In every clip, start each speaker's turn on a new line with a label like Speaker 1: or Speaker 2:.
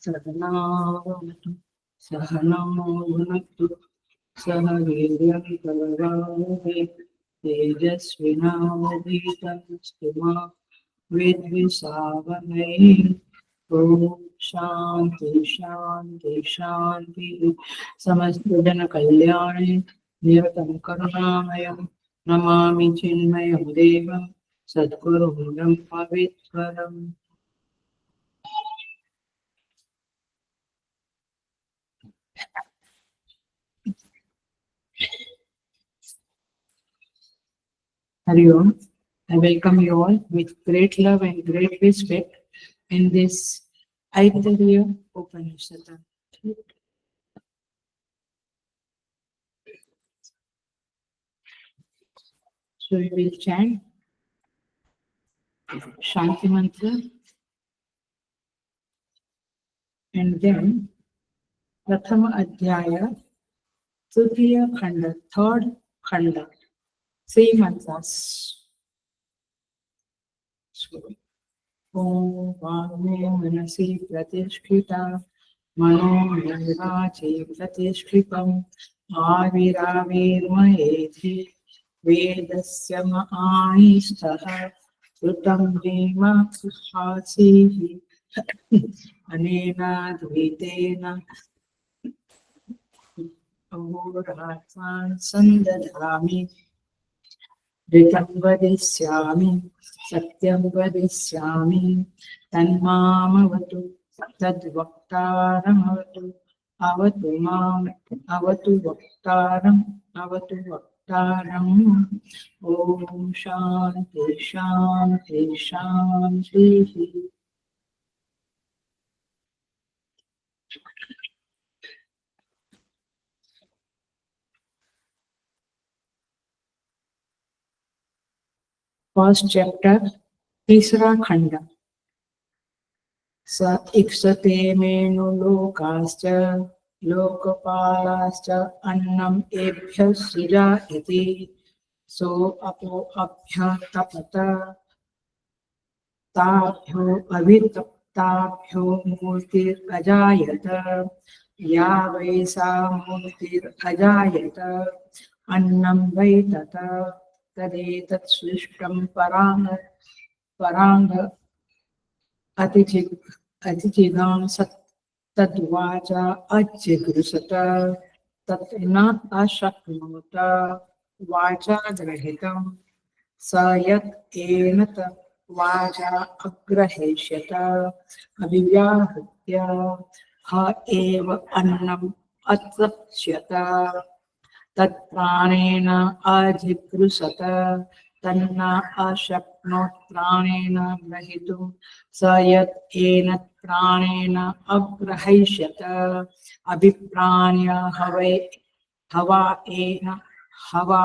Speaker 1: सहनावतु सहनौ भुनक्तु सह वीर्यं करवावहै तेजस्विनावधीतमस्तु मा विद्विषावहै। ॐ शान्ति शान्ति शान्तिः। समस्त जन कल्याणे निरतं करुणामयं नमामि चिन्मयं देवं सद्गुरुं पवित्रम्। Hari Om. I welcome you all with great love and great respect in this Aitariya Upanishad. So we will chant Shanti Mantra and then Prathama Adhyaya, Tritiya Khanda, third Khanda, 3 mantras. So, Om Vame Manasi Pratishthita Mano Nirvache Pratishthipam Aviravirmayeti Vedasya Ma'anistah Srutam Vima Suhasihi Anena Dvitena Ahoratman Sandadhami Ritam Vadishyami Satyam Vadishyami Tanmamavatu Tadvaktaramavatu Avatu Mam Avatu Vaktaram Avatu Vaktaram. Om Shanti Shanti Shanti. First chapter, तीसरा खंड। स इक्षते menu लोकाश्च लोकपालाश्च अन्नम् एभ्यः सृजा इति सो अपो अभ्यतपत ताभ्यो अभितप्ताभ्यो मूर्तिरजायत या वै सा मूर्तिरजायत अन्नं वै तत तदेतत् सृष्टं पराङ्ग अतिचिदां तद्वाच अजिगृषत तत् न अशक्नोत वाचा ग्रहीतं स यत् एनत वाचा अग्रहेष्यत अभिव्याहृत्य ह एव अन्नम् अतृप्स्यत तत्प्राणेन अजिगृषत तन्न अशक्नोत् प्राणेन ग्रहीतुं स यत् एनत् प्राणेन अग्रहीष्यत अभिप्राण्य हवा एन हवा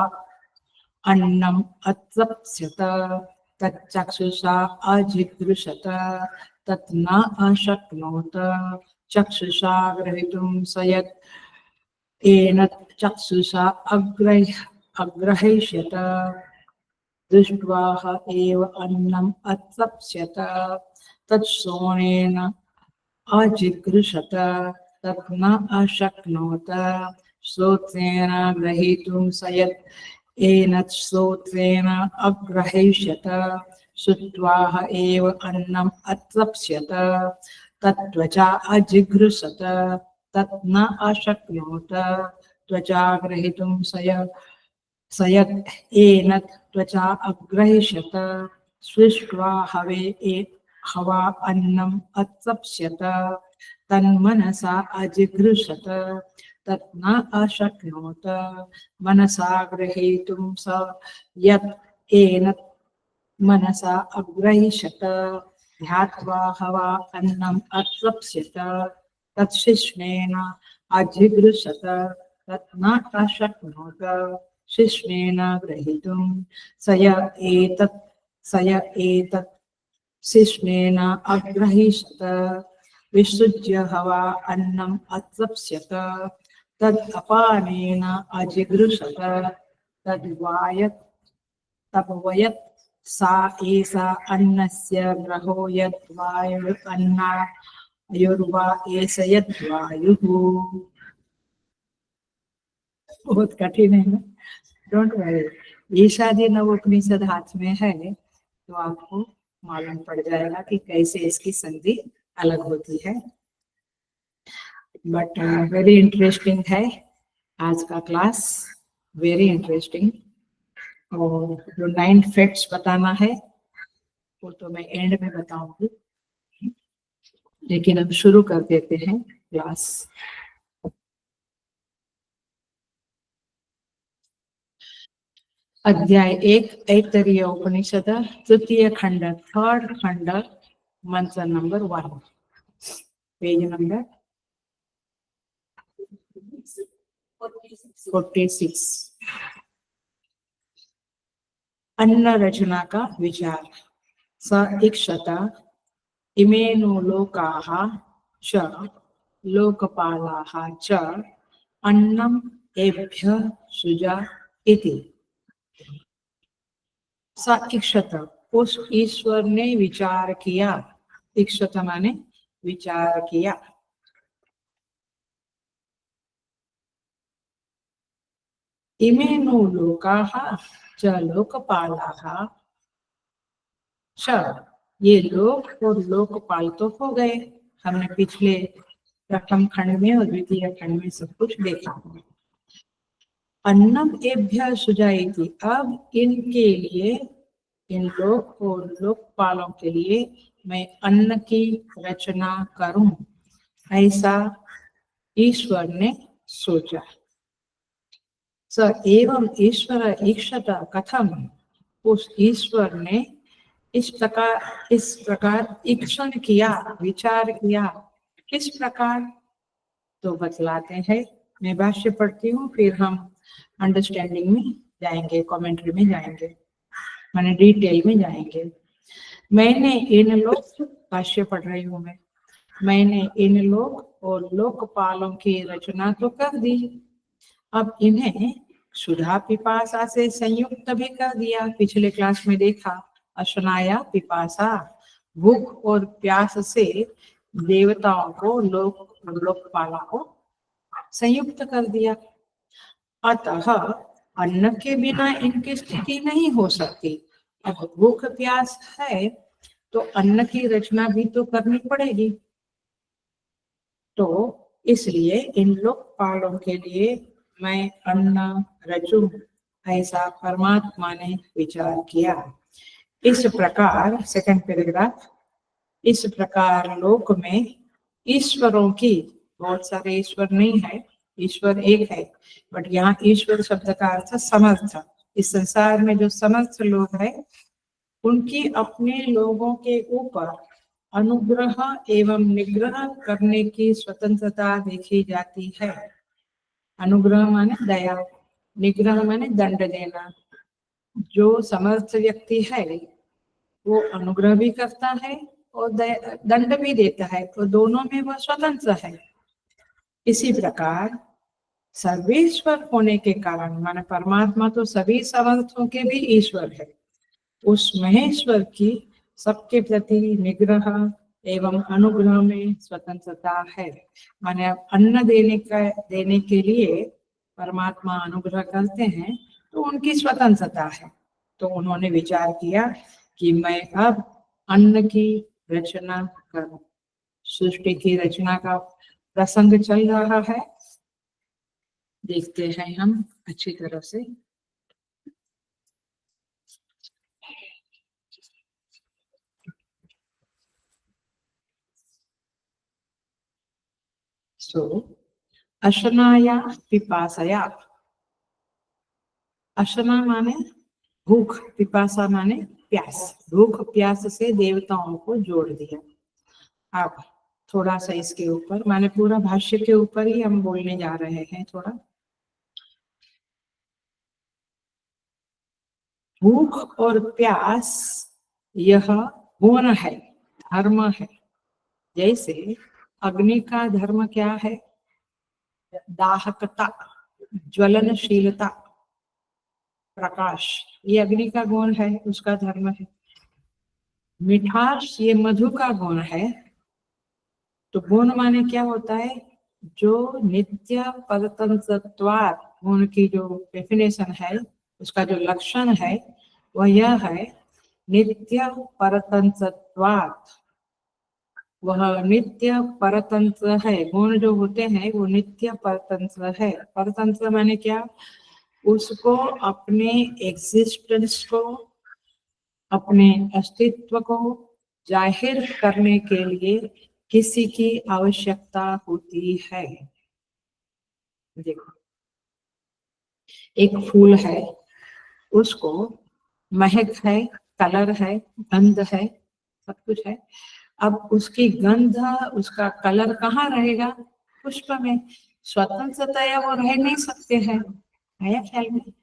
Speaker 1: अन्नम् अतृप्स्यत तच्चक्षुषा अजिगृषत तत् न अशक्नोत चक्षुषा ग्रहीतुं स यत् एनत् चक्षुषा अग्रहीष्यत दृष्ट्वा एव अन्नम् अतृप्स्यत तत्श्रवणेन अजिगृषत तत् न अशक्नोत श्रोत्रेण ग्रहीतुं स यत् एनत् श्रोत्रेण अग्रहीष्यत श्रुत्वा एव अन्नम् अतृप्स्यत तत्त्वचा अजिगृषत तत् न अशक्नोत त्वचा ग्रहीतुं स यत् एनत् त्वचा अग्रहीष्यत सृष्ट्वा हवा अन्नम् अतृप्स्यत तन्मनसा अजिगृषत तत् न अशक्नोत मनसा ग्रहीतुं स यत् एनत् मनसा अग्रहीषत ध्यात्वा हवा अन्नम् अत्वप्स्यत तत्शिष्णेन अधिगृह्यत तत् न अशक्नोत शिष्णेन ग्रहीतुं स य एतत् शिष्णेन अग्रहीषत विसृज्य हवा अन्नम् अत्वप्स्यत तद् अपानेन अजिगृह्यत तद्वायत् तपवयत् सा एषा अन्नस्य ग्रहो यद्वायुः अन्नायुर्वा एष यद्वायुः। बहुत कठिन है ना, डोंट वरी। ईशादी नवोपनिषद हाथ में है तो आपको मालूम पड़ जाएगा कि कैसे इसकी संधि अलग होती है। बट वेरी इंटरेस्टिंग है आज का क्लास, वेरी इंटरेस्टिंग। और जो 9 फैक्ट्स बताना है वो तो मैं एंड में बताऊंगी, लेकिन अब शुरू कर देते हैं क्लास। अध्याय 1 ऐतरेय उपनिषद तृतीय खंड, थर्ड खंड, मंत्र नंबर 1, पेज नंबर 46। अन्न रचना का विचार। स इक्षत इमेनो लोकाः च लोकपालाः च अन्नम एभ्यः सृजा इति। स इक्षत, उस ईश्वर ने विचार किया। इक्षत माने विचार किया। इमेनो लोकाः च लोकपालाः च, ये लोक और लोकपाल तो हो गए, हमने पिछले प्रथम खंड में और द्वितीय खंड में सब कुछ देखा। अन्नम एभ्य सुजायति, अब इनके लिए, इन लोक और लोकपालों के लिए मैं अन्न की रचना करूं, ऐसा ईश्वर ने सोचा। स एवं ईश्वर ईक्षत कथम, उस ईश्वर ने इस प्रकार ईक्षण किया, विचार किया। किस प्रकार तो बतलाते हैं। मैं भाष्य पढ़ती हूँ, फिर हम अंडरस्टैंडिंग में जाएंगे, कमेंट्री में जाएंगे, माने डिटेल में जाएंगे। मैंने इन लोक, भाष्य पढ़ रही हूँ मैंने इन लोक और लोकपालों की रचना तो कर दी, अब इन्हें सुधा पिपासा से संयुक्त भी कर दिया। पिछले क्लास में देखा, अशनाया पिपासा, भूख और प्यास से देवताओं को, लोकपाला को संयुक्त कर दिया। अतः अन्न के बिना इनकी स्थिति नहीं हो सकती। अब भूख प्यास है तो अन्न की रचना भी तो करनी पड़ेगी। तो इसलिए इन लोकपालों के लिए मैं अन्न रचूं, ऐसा परमात्मा ने विचार किया। इस प्रकार, सेकंड पैराग्राफ, इस प्रकार लोक में ईश्वरों की, बहुत सारे ईश्वर नहीं है, ईश्वर एक है, बट यहाँ ईश्वर शब्द का अर्थ समर्थ। इस संसार में जो समर्थ लोग हैं उनकी अपने लोगों के ऊपर अनुग्रह एवं निग्रह करने की स्वतंत्रता देखी जाती है। अनुग्रह माने दया, निग्रह माने दंड देना। जो समर्थ व्यक्ति है वो अनुग्रह भी करता है और दंड भी देता है, तो दोनों में वह स्वतंत्र है। इसी प्रकार सर्वेश्वर होने के कारण, माने परमात्मा तो सभी समर्थों के भी ईश्वर है, उस महेश्वर की सबके प्रति निग्रह एवं अनुग्रह में स्वतंत्रता है। माने अन्न देने के लिए परमात्मा अनुग्रह करते हैं तो उनकी स्वतंत्रता है। तो उन्होंने विचार किया कि मैं अब अन्न की रचना करूं। सृष्टि की रचना का प्रसंग चल रहा है, देखते हैं हम अच्छी तरह से। सो अशनाया पिपासया, अशना माने भूख, पिपासा माने प्यास, भूख प्यास से देवताओं को जोड़ दिया। अब थोड़ा सा इसके ऊपर, माने पूरा भाष्य के ऊपर ही हम बोलने जा रहे हैं थोड़ा। भूख और प्यास यह गुण है, धर्म है। जैसे अग्नि का धर्म क्या है? दाहकता, ज्वलनशीलता, प्रकाश, ये अग्नि का गुण है, उसका धर्म है। मिठास, ये मधु का गुण है। तो गुण माने क्या होता है? जो नित्य परतंत्रत्वात्, गुण की जो डेफिनेशन है, उसका जो लक्षण है वह यह है, नित्य परतंत्रत्वात्। वह नित्य परतंत्र है। गुण जो होते हैं वो नित्य परतंत्र है। परतंत्र माने क्या? उसको अपने एग्जिस्टेंस को, अपने अस्तित्व को जाहिर करने के लिए किसी की आवश्यकता होती है। देखो, एक फूल है, उसको महक है, कलर है, गंध है, सब कुछ है। अब उसकी गंध, उसका कलर कहाँ रहेगा? पुष्प में। स्वतंत्रतया वो रह नहीं सकते हैं, आया ख्याल में?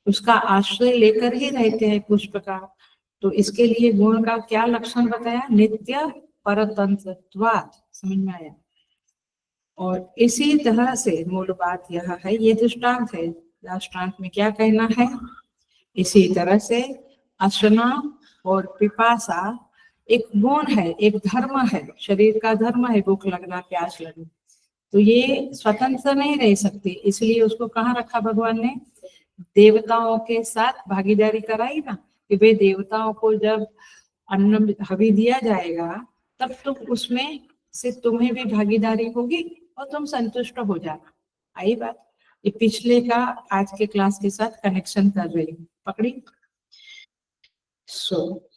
Speaker 1: उसका आश्रय लेकर ही रहते हैं पुष्प का। तो इसके लिए गुण का क्या लक्षण बताया? नित्य परतंत्रत्वात्। समझ में आया? और इसी तरह से मूल बात यह है, ये दृष्टांत है, दृष्टांत में क्या कहना है? इसी तरह से अशना और पिपासा एक गुण है, एक धर्म है, शरीर का धर्म है, भूख लगना, प्यास लगना। तो ये स्वतंत्र नहीं रह सकती, इसलिए उसको कहाँ रखा भगवान ने? देवताओं के साथ भागीदारी कराई ना, कि भाई देवताओं को जब अन्न हवि दिया जाएगा तब तुम उसमें से तुम्हें भी भागीदारी होगी और तुम संतुष्ट हो जाना। आई बात? ये पिछले का आज के क्लास के साथ कनेक्शन कर रही हूँ, पकड़ी? सो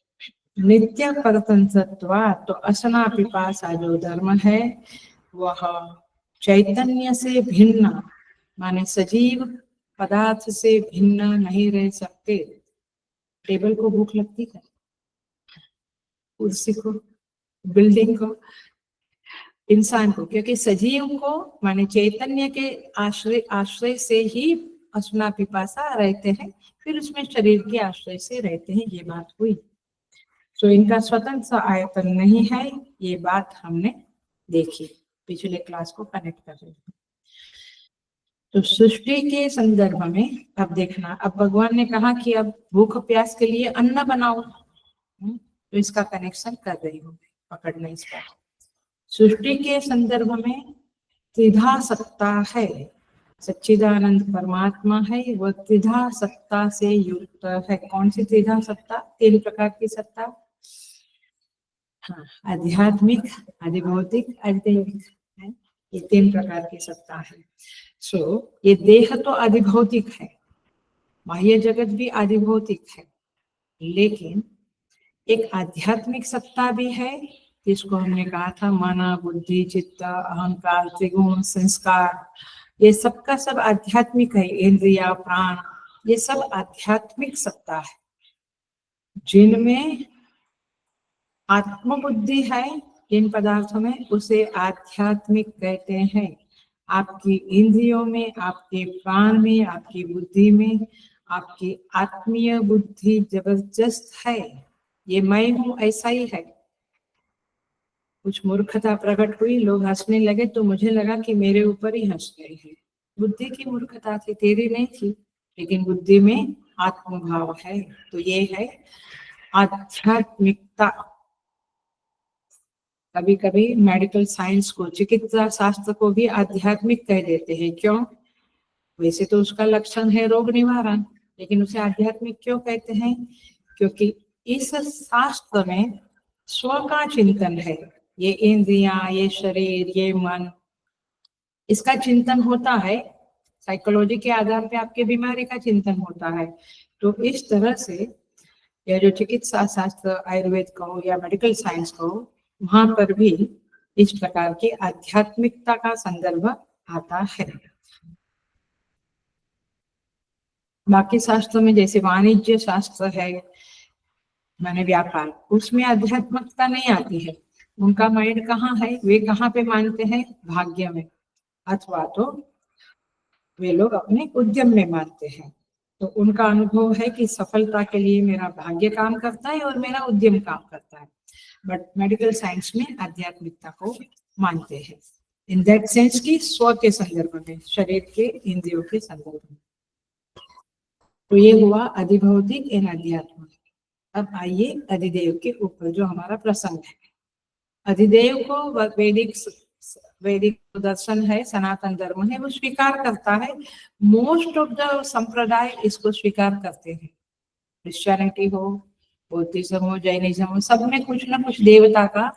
Speaker 1: नित्य परतंत्रत्वा, तो असना पिपासा जो धर्म है वह चैतन्य से भिन्न, माने सजीव पदार्थ से भिन्न नहीं रह सकते। टेबल को भूख लगती है, कुर्सी को, बिल्डिंग को, इंसान को, क्योंकि सजीव को माने चैतन्य के आश्रय आश्रय से ही असना पिपासा रहते हैं, फिर उसमें शरीर के आश्रय से रहते हैं। ये बात हुई। तो इनका स्वतंत्र आयतन नहीं है, ये बात हमने देखी, पिछले क्लास को कनेक्ट कर रहे हैं। तो सृष्टि के संदर्भ में अब देखना, अब भगवान ने कहा कि अब भूख प्यास के लिए अन्न बनाओ, तो इसका कनेक्शन कर रही हूँ, पकड़ना इसका। सृष्टि के संदर्भ में त्रिधा सत्ता है, सच्चिदानंद परमात्मा है, वह त्रिधा सत्ता से युक्त है। कौन सी त्रिधा सत्ता? 3 प्रकार की सत्ता। हाँ, आध्यात्मिक, आधिभौतिक, आध्यात्मिक है, ये 3 प्रकार की सत्ता है। सो ये देह तो आधिभौतिक है, बाह्य जगत भी आधिभौतिक है, लेकिन एक आध्यात्मिक सत्ता भी है, जिसको हमने कहा था मन, बुद्धि, चित्त, अहंकार, त्रिगुण, संस्कार, ये सबका सब आध्यात्मिक है। इंद्रिया, प्राण, ये सब आध्यात्मिक सत्ता है, जिनमें आत्मबुद्धि है। जिन पदार्थों में, उसे आध्यात्मिक कहते हैं। आपकी इंद्रियों में, आपके प्राण में, आपकी बुद्धि में, आपकी आत्मीय बुद्धि जबरदस्त है। ये मैं हूं ऐसा ही है। कुछ मूर्खता प्रकट हुई, लोग हंसने लगे, तो मुझे लगा कि मेरे ऊपर ही हंस रहे हैं। बुद्धि की मूर्खता थी, तेरी नहीं थी, लेकिन बुद्धि में आत्मभाव है। तो ये है आध्यात्मिकता। कभी कभी मेडिकल साइंस को, चिकित्सा शास्त्र को भी आध्यात्मिक कह देते हैं। क्यों? वैसे तो उसका लक्षण है रोग निवारण, लेकिन उसे आध्यात्मिक क्यों कहते हैं? क्योंकि इस शास्त्र में स्व का चिंतन है। ये इंद्रियां, ये शरीर, ये मन, इसका चिंतन होता है। साइकोलॉजी के आधार पे आपके बीमारी का चिंतन होता है। तो इस तरह से या जो चिकित्सा शास्त्र, आयुर्वेद कहो या मेडिकल साइंस कहो, वहां पर भी इस प्रकार की आध्यात्मिकता का संदर्भ आता है। बाकी शास्त्रों में जैसे वाणिज्य शास्त्र है, माने व्यापार, उसमें आध्यात्मिकता नहीं आती है। उनका माइंड कहाँ है, वे कहाँ पे मानते हैं, भाग्य में, अथवा तो वे लोग अपने उद्यम में मानते हैं। तो उनका अनुभव है कि सफलता के लिए मेरा भाग्य काम करता है और मेरा उद्यम काम करता है। बट मेडिकल साइंस में आध्यात्मिकता को मानते हैं इन दैट सेंस की स्व के संदर्भ में, शरीर के इंद्रियों के संदर्भ में। तो ये हुआ अधिभौतिक एवं अध्यात्म। अब आइए अधिदेव के ऊपर जो हमारा प्रसंग है। अधिदेव को वैदिक वैदिक दर्शन है, सनातन धर्म है, वो स्वीकार करता है। मोस्ट ऑफ द संप्रदाय इसको स्वीकार करते हैं। क्रिश्चियनिटी हो, बौद्धिज्म हो, जैनिज्म हो, सब में कुछ ना कुछ देवता का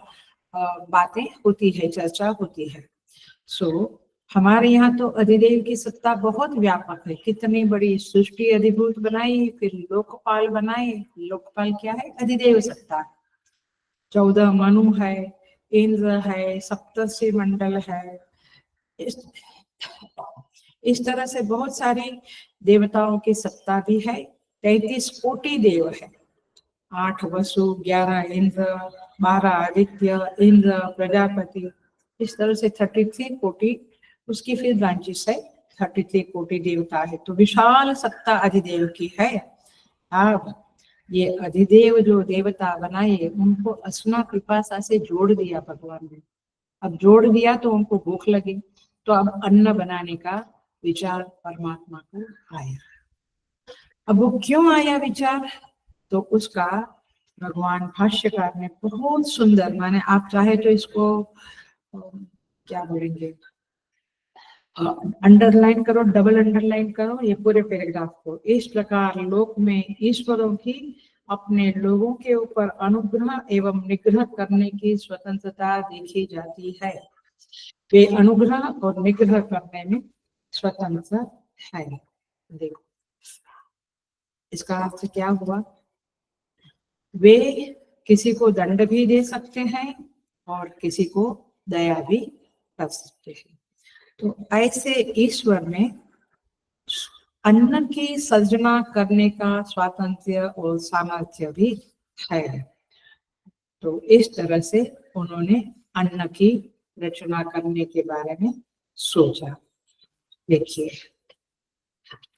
Speaker 1: बातें होती है, चर्चा होती है। सो हमारे यहाँ तो अधिदेव की सत्ता बहुत व्यापक है। कितनी बड़ी सृष्टि अधिभूत बनाई, फिर लोकपाल बनाए। लोकपाल क्या है, अधिदेव सत्ता। 14 मनु है, इंद्र है, सप्तर्षि मंडल है। इस तरह से बहुत सारी देवताओं की सत्ता भी है। 33 कोटि देव है, 8 वसु, 11 इंद्र, 12 आदित्य, इंद्र, प्रजापति। इस तरह से 33 कोटि, उसकी फिर ब्रांचेस है, 33 कोटि देवता है। तो विशाल सत्ता अधिदेव की है। अब ये अधिदेव जो देवता बनाए, उनको असना पिपासा से जोड़ दिया भगवान ने। अब जोड़ दिया तो उनको भूख लगी, तो अब अन्न बनाने का विचार परमात्मा को आया। अब वो क्यों आया विचार, तो उसका भगवान भाष्यकार ने बहुत सुंदर, माने आप चाहे तो इसको क्या बोलेंगे, अंडरलाइन करो, डबल अंडरलाइन करो ये पूरे पैराग्राफ को। इस प्रकार लोक में ईश्वरों की अपने लोगों के ऊपर अनुग्रह एवं निग्रह करने की स्वतंत्रता देखी जाती है। वे अनुग्रह और निग्रह करने में स्वतंत्र है। देखो इसका अर्थ क्या हुआ, वे किसी को दंड भी दे सकते हैं और किसी को दया भी कर सकते हैं। तो ऐसे ईश्वर में अन्न की सर्जना करने का स्वातंत्र्य और सामर्थ्य भी है। तो इस तरह से उन्होंने अन्न की रचना करने के बारे में सोचा। देखिए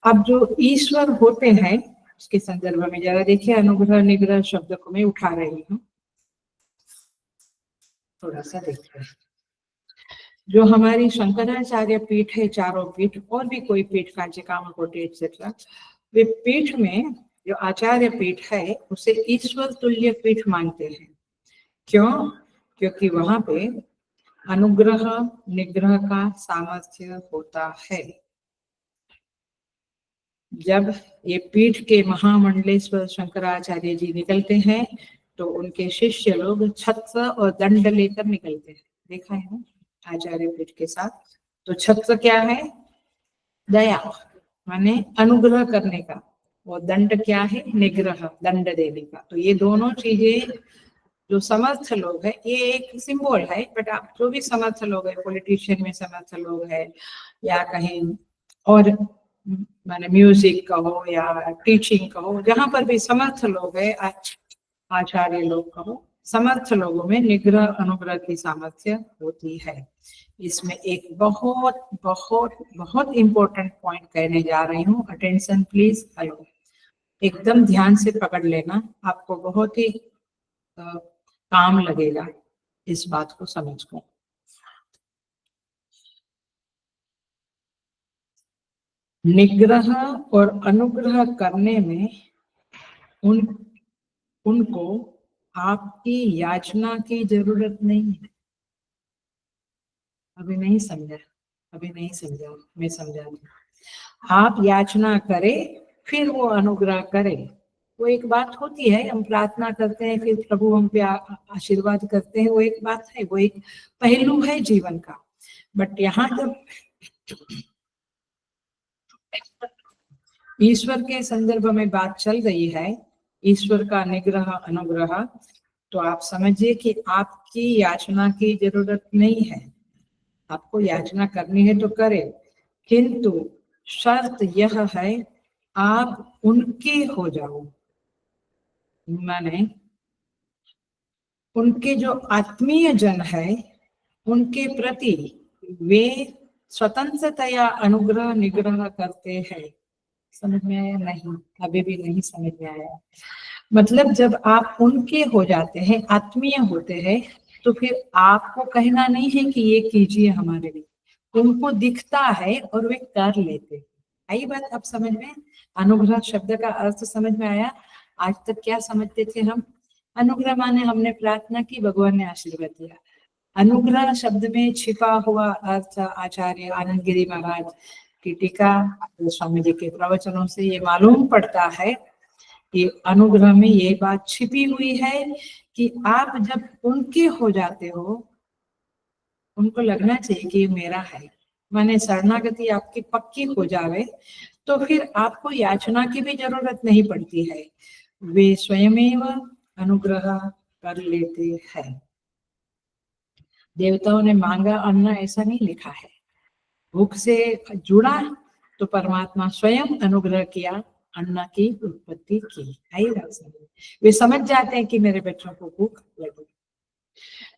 Speaker 1: अब जो ईश्वर होते हैं उसके संदर्भ में जरा देखिए, अनुग्रह निग्रह शब्द को मैं उठा रही हूँ, थोड़ा सा देखते हैं। जो हमारी शंकराचार्य पीठ है, चारों पीठ, और भी कोई पीठ, कांचिकामा कोटि एक्सेट्रा, वे पीठ में जो आचार्य पीठ है उसे ईश्वर तुल्य पीठ मानते हैं। क्यों, क्योंकि वहां पे अनुग्रह निग्रह का सामर्थ्य होता है। जब ये पीठ के महामंडलेश्वर शंकराचार्य जी निकलते हैं तो उनके शिष्य लोग छत्र और दंड लेकर निकलते हैं। देखा है ना आचार्य पीठ के साथ। तो छत्र क्या है, दया माने अनुग्रह करने का, और दंड क्या है, निग्रह, दंड देने का। तो ये दोनों चीजें जो समर्थ लोग हैं, ये एक सिंबल है। बट आप जो भी समर्थ लोग हैं, पॉलिटिशियन में समर्थ लोग हैं या कहीं और माने म्यूजिक कहो या टीचिंग कहो, जहां पर भी समर्थ लोग है, आचार्य लोग कहो, समर्थ लोगों में निग्रह अनुग्रह की सामर्थ्य होती है। इसमें एक बहुत बहुत बहुत इंपॉर्टेंट पॉइंट कहने जा रही हूँ, अटेंशन प्लीज, हेलो, एकदम ध्यान से पकड़ लेना, आपको बहुत ही काम लगेगा इस बात को समझकर। निग्रह और अनुग्रह करने में उनको आपकी याचना की जरूरत नहीं है। अभी नहीं समझा, मैं समझा दूं। आप याचना करें फिर वो अनुग्रह करे। वो एक बात होती है, हम प्रार्थना करते हैं फिर प्रभु हम पे आशीर्वाद करते हैं, वो एक बात है, वो एक पहलू है जीवन का। बट यहाँ जब ईश्वर के संदर्भ में बात चल रही है, ईश्वर का निग्रह अनुग्रह, तो आप समझिए कि आपकी याचना की जरूरत नहीं है। आपको याचना करनी है तो करे, किंतु शर्त यह है आप उनके हो जाओ। माने उनके जो आत्मीय जन है उनके प्रति वे स्वतंत्रतया अनुग्रह निग्रह करते हैं। समझ में आया? नहीं, अभी भी नहीं समझ में आया। मतलब जब आप उनके हो जाते हैं, आत्मीय होते हैं, तो फिर आपको कहना नहीं है कि ये कीजिए हमारे लिए, उनको दिखता है और वे कर लेते हैं। आई बात आप समझ में? अनुग्रह शब्द का अर्थ समझ में आया? आज तक क्या समझते थे हम? अनुग्रह माने हमने प्रार्थना की, भगवान ने आशीर्वाद दिया। अनुग्रह शब्द में छिपा हुआ अर्थ आचार्य आनंद गिरी महाराज की टीका, स्वामी जी के प्रवचनों से ये मालूम पड़ता है कि अनुग्रह में ये बात छिपी हुई है कि आप जब उनके हो जाते हो, उनको लगना चाहिए कि ये मेरा है, माने शरणागति आपकी पक्की हो जावे, तो फिर आपको याचना की भी जरूरत नहीं पड़ती है, वे स्वयमेव अनुग्रह कर लेते हैं। देवताओं ने मांगा अन्न ऐसा नहीं लिखा है, भूख से जुड़ा तो परमात्मा स्वयं अनुग्रह किया, अन्न की उत्पत्ति की। आई बात समझ? वे समझ जाते हैं कि मेरे बच्चों को भूख लगी।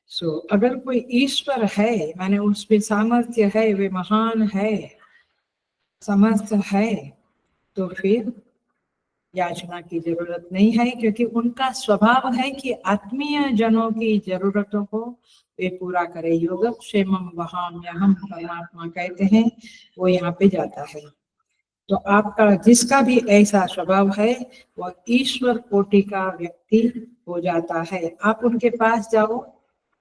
Speaker 1: सो अगर कोई ईश्वर है, माने उसमें सामर्थ्य है, वे महान है, समर्थ है, तो फिर याचना की जरूरत नहीं है, क्योंकि उनका स्वभाव है कि आत्मीय जनों की जरूरतों को वे पूरा करे। योगक्षेमम वहाम्यहम परमात्मा कहते हैं, वो यहाँ पे जाता है। तो आपका जिसका भी ऐसा स्वभाव है वह ईश्वर कोटि का व्यक्ति हो जाता है। आप उनके पास जाओ,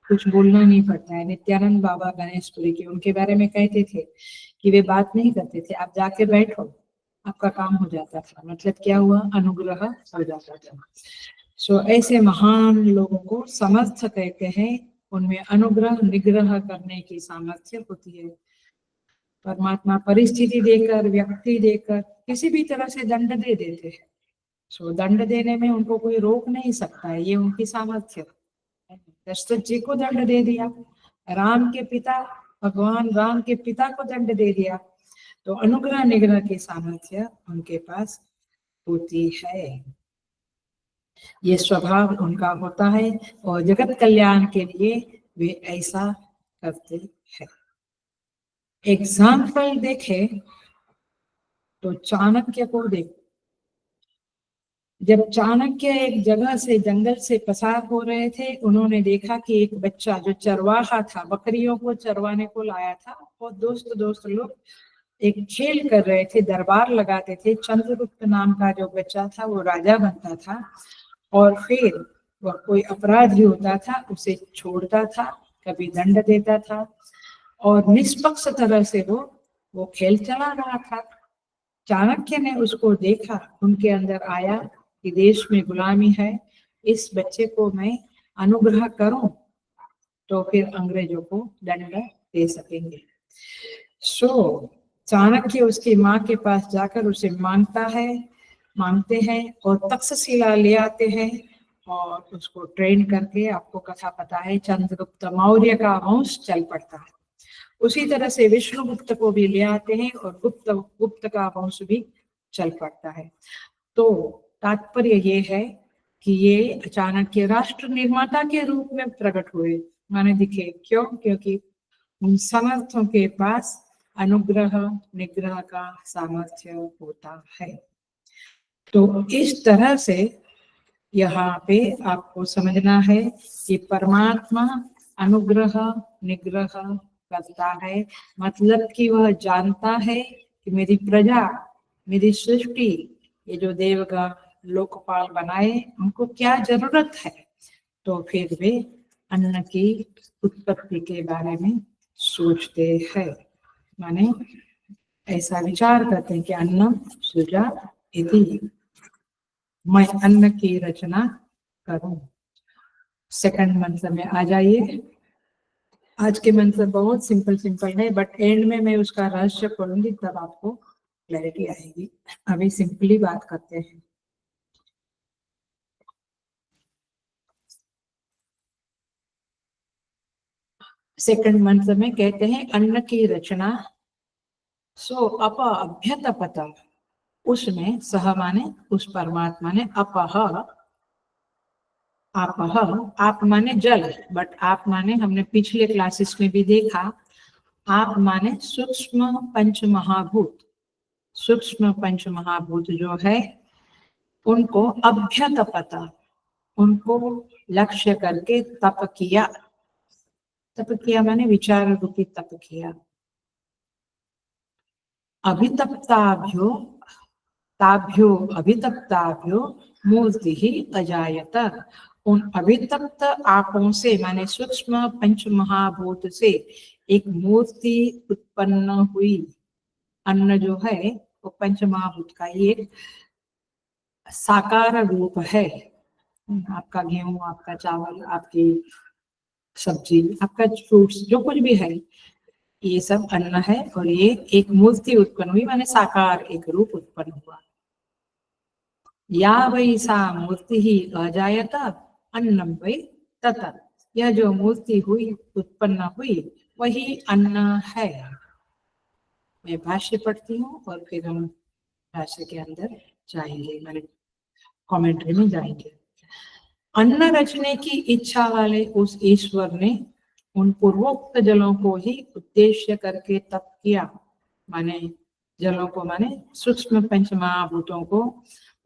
Speaker 1: कुछ बोलना नहीं पड़ता है। नित्यानंद बाबा गणेशपुरी के उनके बारे में कहते थे कि वे बात नहीं करते थे, आप जाके बैठो, आपका काम हो जाता था। मतलब क्या हुआ? अनुग्रह हो जाता था। सो ऐसे महान लोगों को समर्थ कहते हैं, उनमें अनुग्रह निग्रह करने की सामर्थ्य होती है। परमात्मा परिस्थिति देकर, व्यक्ति देकर किसी भी तरह से दंड दे देते हैं। सो दंड देने में उनको कोई रोक नहीं सकता है, ये उनकी सामर्थ्य। दशरथ जी को दंड दे दिया, राम के पिता भगवान राम के पिता को दंड दे दिया, तो अनुग्रह निग्रह की सामर्थ्य उनके पास होती है। ये स्वभाव उनका होता है और जगत कल्याण के लिए वे ऐसा करते हैं। एग्जाम्पल देखे तो चाणक्य को देख, जब चाणक्य एक जगह से जंगल से पसार हो रहे थे, उन्होंने देखा कि एक बच्चा जो चरवाहा था, बकरियों को चरवाने को लाया था, और दोस्त दोस्त लोग एक खेल कर रहे थे, दरबार लगाते थे। चंद्रगुप्त नाम का जो बच्चा था वो राजा बनता था, और फिर वह कोई अपराधी होता था उसे छोड़ता था, कभी दंड देता था, और निष्पक्ष तरह से वो खेल चला रहा था। चाणक्य ने उसको देखा, उनके अंदर आया कि देश में गुलामी है, इस बच्चे को मैं अनुग्रह करूं तो फिर अंग्रेजों को दंड दे सकेंगे। सो चाणक्य उसकी माँ के पास जाकर उसे मांगते हैं और तक्षशिला ले आते हैं और उसको ट्रेन करके, आपको कथा पता है, चंद्रगुप्त मौर्य का वंश चल पड़ता है। उसी तरह से विष्णुगुप्त को भी ले आते हैं और गुप्त का वंश भी चल पड़ता है। तो तात्पर्य ये है कि ये चाणक्य राष्ट्र निर्माता के रूप में प्रकट हुए, माने दिखे। क्यों? क्योंकि उन समर्थों के पास अनुग्रह निग्रह का सामर्थ्य होता है। तो इस तरह से यहाँ पे आपको समझना है कि परमात्मा अनुग्रह निग्रह करता है, मतलब कि वह जानता है कि मेरी प्रजा, मेरी सृष्टि, ये जो देवगण लोकपाल बनाए, उनको क्या जरूरत है, तो फिर वे अन्न की उत्पत्ति के बारे में सोचते हैं, माने ऐसा विचार करते हैं कि अन्न सृजा इति, मैं अन्न की रचना करूं। सेकंड मंत्र में आ जाइए। आज के मंत्र बहुत सिंपल है, बट एंड में मैं उसका रहस्य खोलूंगी, तब आपको क्लैरिटी आएगी। अभी सिंपली बात करते हैं। सेकंड मंत्र में कहते हैं अन्न की रचना। सो अप अभ्यतपत, उसमें सह माने उस परमात्मा ने, अपह आपः, आप माने जल, बट आप माने हमने पिछले क्लासेस में भी देखा, आप माने सूक्ष्म पंच महाभूत। सूक्ष्म पंच महाभूत जो है उनको अभ्यतपत, उनको लक्ष्य करके तप किया। तप किया माने विचार रूपी तप किया। अभितप्ताभ्यो ताभ्यो अभितप्ताभ्यो मूर्ति ही अजायत। उन अभितप्त आंखों से माने सूक्ष्म पंच महाभूत से एक मूर्ति उत्पन्न हुई। अन्न जो है वो पंच महाभूत का ही एक साकार रूप है। आपका गेहूं, आपका चावल, आपकी सब्जी, आपका फ्रूट्स, जो कुछ भी है, ये सब अन्न है और ये एक मूर्ति उत्पन्न हुई माने साकार एक रूप उत्पन्न हुआ। या वै सा मूर्ति ही अजायत अन्नम वै तत्। यह जो मूर्ति हुई, उत्पन्न हुई, वही अन्न है। मैं भाष्य पढ़ती हूँ और फिर हम भाष्य के अंदर जाएंगे, मैंने कमेंट्री में जाएंगे। अन्न रचने की इच्छा वाले उस ईश्वर ने उन पूर्वोक्त जलों को ही उद्देश्य करके तप किया। माने जलों को माने सूक्ष्म पंच महाभूतों को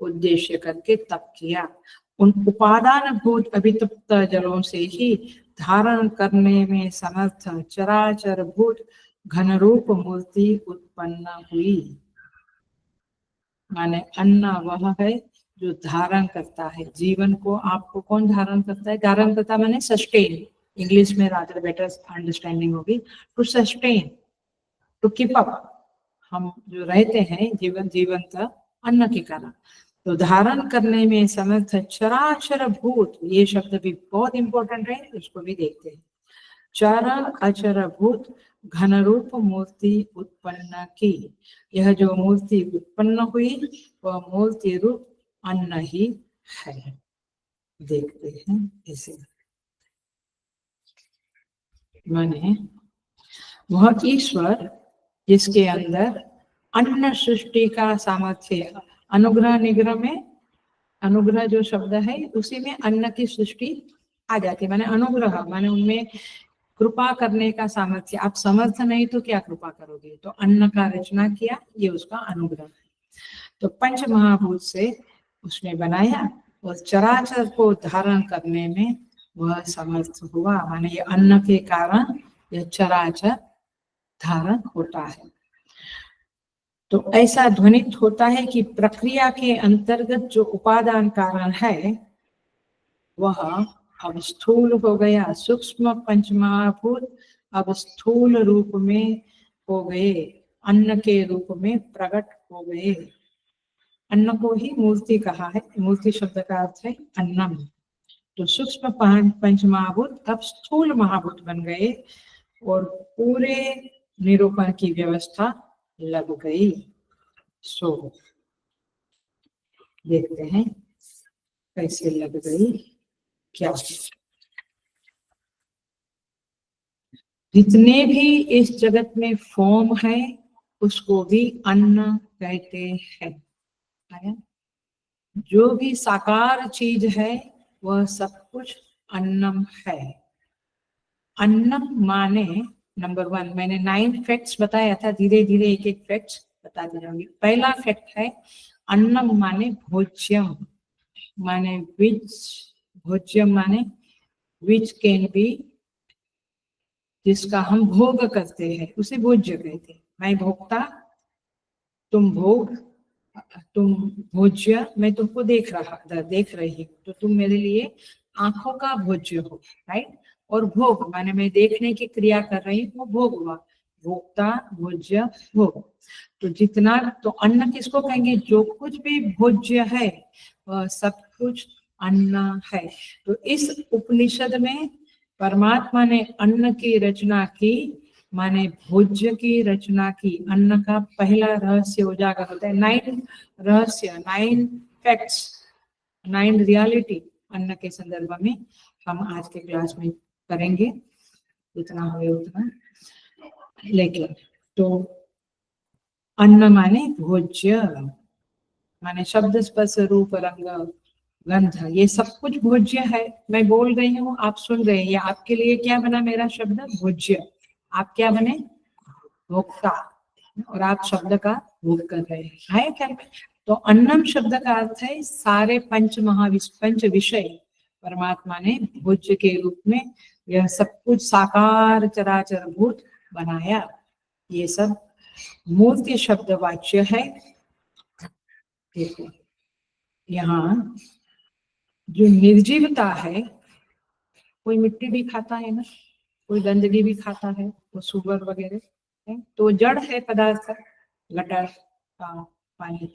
Speaker 1: उद्देश्य करके तप किया। उन उपादान भूत अभितप्त जलों से ही धारण करने में समर्थ चराचर भूत घन रूप मूर्ति उत्पन्न हुई। माने अन्न वह है जो धारण करता है जीवन को। आपको कौन धारण करता है? धारण करता माने सस्टेन, इंग्लिश में रादर बेटर अंडरस्टैंडिंग होगी, to sustain, to keep up. हम जो रहते हैं जीवंत अन्न के कारण। तो धारण करने में समर्थ चराचर भूत, ये शब्द भी बहुत इंपॉर्टेंट है, उसको भी देखते हैं। चर अचर भूत घन रूप मूर्ति उत्पन्न की। यह जो मूर्ति उत्पन्न हुई वह मूर्ति रूप अन्न ही है। देखते हैं इसे। माने वह ईश्वर जिसके अंदर अन्न सृष्टि का सामर्थ्य, अनुग्रह निग्रह में, अनुग्रह जो शब्द है उसी में अन्न की सृष्टि आ जाती है। माने अनुग्रह माने उनमें कृपा करने का सामर्थ्य। आप समर्थ नहीं तो क्या कृपा करोगे? तो अन्न का रचना किया, ये उसका अनुग्रह है। तो पंच महाभूत से उसने बनाया और चराचर को धारण करने में वह समर्थ हुआ। माने ये अन्न के कारण यह चराचर धारण होता है। तो ऐसा ध्वनित होता है कि प्रक्रिया के अंतर्गत जो उपादान कारण है वह अब स्थूल हो गया। सूक्ष्म पंचमहाभूत अब स्थूल रूप में हो गए, अन्न के रूप में प्रकट हो गए। अन्न को ही मूर्ति कहा है। मूर्ति शब्द का अर्थ है अन्नम। तो सूक्ष्म पंचमहाभूत अब स्थूल महाभूत बन गए और पूरे निरूपण की व्यवस्था लग गई। सो देखते हैं कैसे लग गई, क्या। जितने भी इस जगत में फॉर्म है उसको भी अन्न कहते हैं। जो भी साकार चीज है वह सब कुछ अन्नम है। अन्नम माने नंबर 1, मैंने 9 फैक्ट्स बताया था, धीरे धीरे एक एक फैक्ट्स बताती जाऊंगी। पहला फैक्ट है अन्नम माने भोज्यम, माने विच, भोज्यम माने विच कैन बी, जिसका हम भोग करते हैं उसे भोज्य कहते हैं। मैं भोक्ता, तुम भोग, तुम भोज्य, मैं तुमको देख रही हूँ तो तुम मेरे लिए आंखों का भोज्य हो, राइट। और भोग माने मैं देखने की क्रिया कर रही हूँ, वो भोग हुआ। भोक्ता, भोज्य, भोग। तो जितना, तो अन्न किसको कहेंगे? जो कुछ भी भोज्य है वह सब कुछ अन्न है। तो इस उपनिषद में परमात्मा ने अन्न की रचना की, माने भोज्य की रचना की। अन्न का पहला रहस्य उजागर होता है। 9 रहस्य, 9 फैक्ट्स, 9 रियलिटी अन्न के संदर्भ में हम आज के क्लास में करेंगे, जितना हुए उतना। लेकिन तो अन्न माने भोज्य, माने शब्द स्पर्श रूप रंग गंध, ये सब कुछ भोज्य है। मैं बोल रही हूँ, आप सुन रहे हैं, ये आपके लिए क्या बना मेरा शब्द? भोज्य। आप क्या बने? भोक्ता। और आप शब्द का भोग कर रहे हैं, है क्या? तो अन्नम शब्द का अर्थ है सारे पंच विषय परमात्मा ने भोज्य के रूप में यह सब कुछ साकार चराचर भूत बनाया। ये सब मूर्ति शब्द वाच्य है। देखो यहाँ जो निर्जीवता है, कोई मिट्टी भी खाता है ना, कोई गंदगी भी खाता है, वो सुअर वगैरह है, तो जड़ है पदार्थ, गटर का पानी।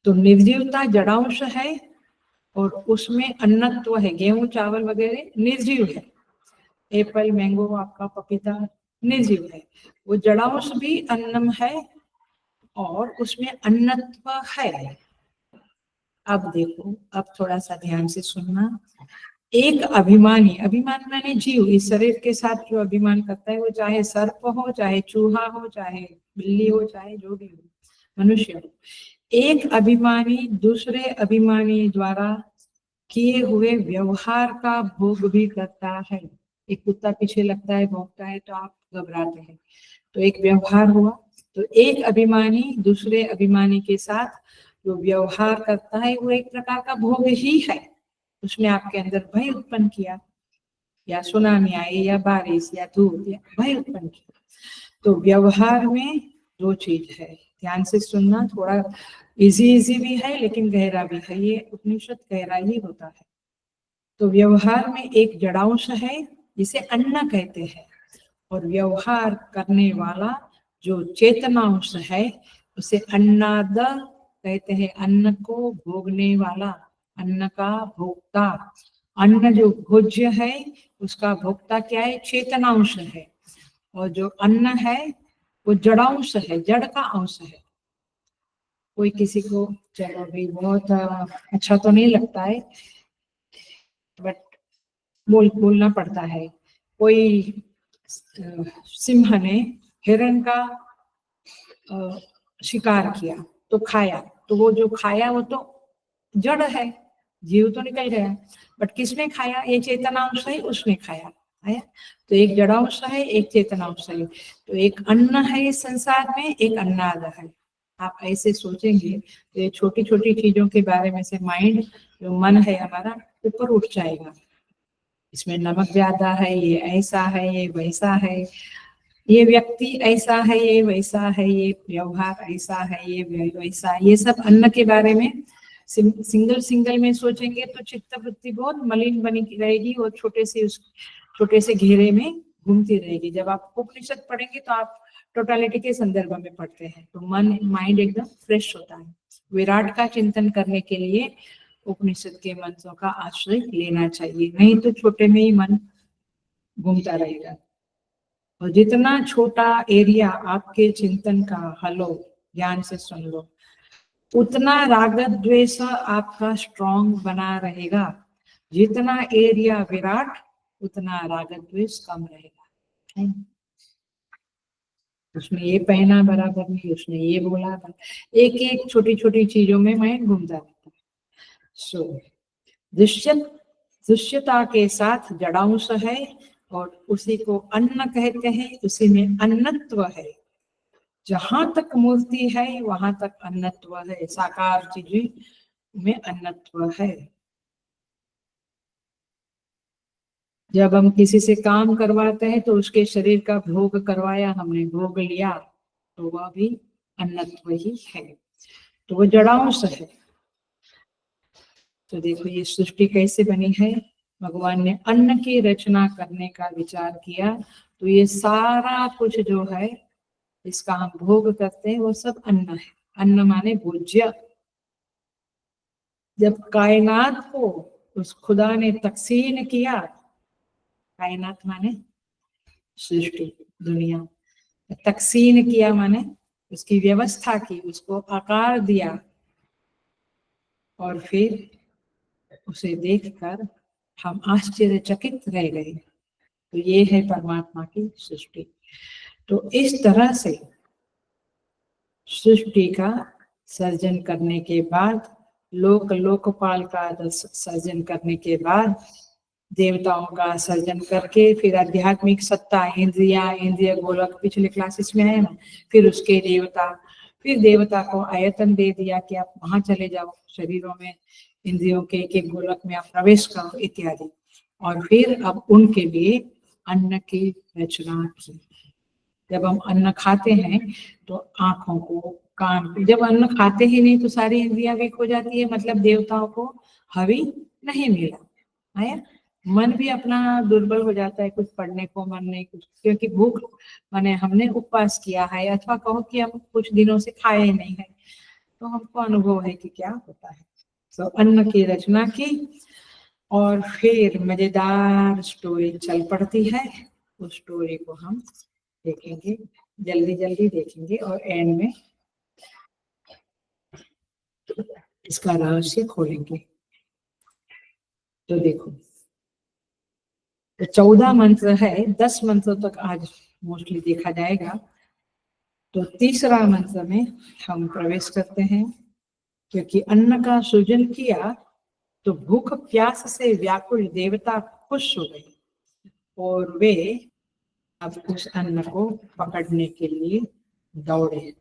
Speaker 1: तो निर्जीवता जड़ांश है और उसमें अन्नत्व है, गेहूं चावल वगैरह निर्जीव है। एप्पल मैंगो आपका पपीता निर्जीव है, वो जड़ांश भी अन्नम है और उसमें अन्नत्व है। अब देखो, अब थोड़ा सा ध्यान से सुनना। एक अभिमानी, अभिमान माने जीव, इस शरीर के साथ जो अभिमान करता है, वो चाहे सर्प हो, चाहे चूहा हो, चाहे बिल्ली हो, चाहे जो भी हो, मनुष्य हो। एक अभिमानी दूसरे अभिमानी द्वारा किए हुए व्यवहार का भोग भी करता है। एक कुत्ता पीछे लगता है, भौंकता है, तो आप घबराते हैं, तो एक व्यवहार हुआ। तो एक अभिमानी दूसरे अभिमानी के साथ जो व्यवहार करता है, वो एक प्रकार का भोग ही है। उसने आपके अंदर भय उत्पन्न किया, या सुनामी आई, या बारिश, या धूप, या भय उत्पन्न किया। तो व्यवहार में दो चीज है, ध्यान से सुनना। थोड़ा इजी भी है लेकिन गहरा भी है, ये उपनिषद गहरा ही होता है। तो व्यवहार में एक जड़ांश है जिसे अन्न कहते हैं, और व्यवहार करने वाला जो चेतनांश है उसे अन्नाद कहते हैं। अन्न को भोगने वाला, अन्न का भोक्ता। अन्न जो भोज्य है उसका भोक्ता क्या है? चेतनांश है। और जो अन्न है वो जड़ांश है, जड़ का अंश है। कोई किसी को, चलो भाई बहुत अच्छा तो नहीं लगता है बट बोलना पड़ता है। कोई सिंह ने हिरण का शिकार किया तो खाया, तो वो जो खाया वो तो जड़ है, जीव तो निकल गया, बट किसने खाया? ये चेतनांश है, उसने खाया, है। तो एक जड़ांश है, एक चेतनांश है। तो एक अन्न है इस संसार में, एक अन्नाद है। आप ऐसे सोचेंगे तो ये छोटी छोटी चीजों के बारे में से माइंड, जो मन है हमारा, ऊपर उठ जाएगा। इसमें नमक ज्यादा है, ये ऐसा है, ये वैसा है, ये व्यक्ति ऐसा है, ये वैसा है, ये व्यवहार ऐसा है, ये वैसा। ये सब अन्न के बारे में सिंगल में सोचेंगे तो चित्त वृत्ति बहुत मलिन बनी रहेगी और छोटे से घेरे में घूमती रहेगी। जब आप उपनिषद पढ़ेंगे तो आप टोटालिटी के संदर्भ में पढ़ते हैं, तो माइंड एकदम फ्रेश होता है। विराट का चिंतन करने के लिए उपनिषद के मंत्रों का आश्रय लेना चाहिए, नहीं तो छोटे में ही मन घूमता रहेगा। और जितना छोटा एरिया आपके चिंतन का, हलो ध्यान से सुन लो, उतना राग द्वेष आपका स्ट्रॉन्ग बना रहेगा। जितना एरिया विराट, उतना राग द्वेष कम रहेगा। उसने ये पहना बराबर नहीं, उसने ये बोला, एक एक छोटी छोटी चीजों में मैं घूमता रहता है। सो दृश्यता के साथ जड़ांश है और उसी को अन्न कहते हैं, उसी में अन्नत्व है। जहां तक मूर्ति है वहां तक अन्नत्व है, साकार चीज में अन्नत्व है। जब हम किसी से काम करवाते हैं तो उसके शरीर का भोग करवाया, हमने भोग लिया, तो वह भी अन्नत्व ही है, तो वो जड़ांश है। तो देखो ये सृष्टि कैसे बनी है। भगवान ने अन्न की रचना करने का विचार किया, तो ये सारा कुछ जो है इसका हम भोग करते हैं वो सब अन्न है। अन्न माने भोज्य। जब कायनात को उस खुदा ने तकसीन किया, कायनात माने सृष्टि दुनिया, तकसीन किया माने उसकी व्यवस्था की, उसको आकार दिया, और फिर उसे देखकर हम आश्चर्यचकित रह गए। तो ये है परमात्मा की सृष्टि। तो इस तरह से सृष्टि का सर्जन करने के बाद लोकपाल का सर्जन करने के बाद देवताओं का सर्जन करके फिर आध्यात्मिक सत्ता इंद्रिय गोलक पिछले क्लासेस में है ना, फिर उसके देवता, फिर देवता को आयतन दे दिया कि आप वहां चले जाओ, शरीरों में इंद्रियों के एक एक गोलक में आप प्रवेश करो इत्यादि। और फिर अब उनके लिए अन्न की रचना की। जब हम अन्न खाते हैं तो आंखों को, कान को, जब अन्न खाते ही नहीं तो सारी इंद्रियां वीक हो जाती है, मतलब देवताओं को हवि नहीं मिला है। मन भी अपना दुर्बल हो जाता है, कुछ पढ़ने को मन नहीं, कुछ, क्योंकि भूख माने हमने उपवास किया है, अथवा कहो कि हम कुछ दिनों से खाए ही नहीं है, तो हमको अनुभव है कि क्या होता है। तो अन्न की रचना की और फिर मजेदार स्टोरी चल पड़ती है। उस स्टोरी को हम देखेंगे, जल्दी जल्दी देखेंगे और एंड में इसका रहस्य खोलेंगे। तो देखो, तो 14 मंत्र है, 10 मंत्रों तक आज मोस्टली देखा जाएगा। तो तीसरा मंत्र में हम प्रवेश करते हैं। क्योंकि अन्न का सृजन किया तो भूख प्यास से व्याकुल देवता खुश हो गए और वे अब उस अन्न को पकड़ने के लिए दौड़े।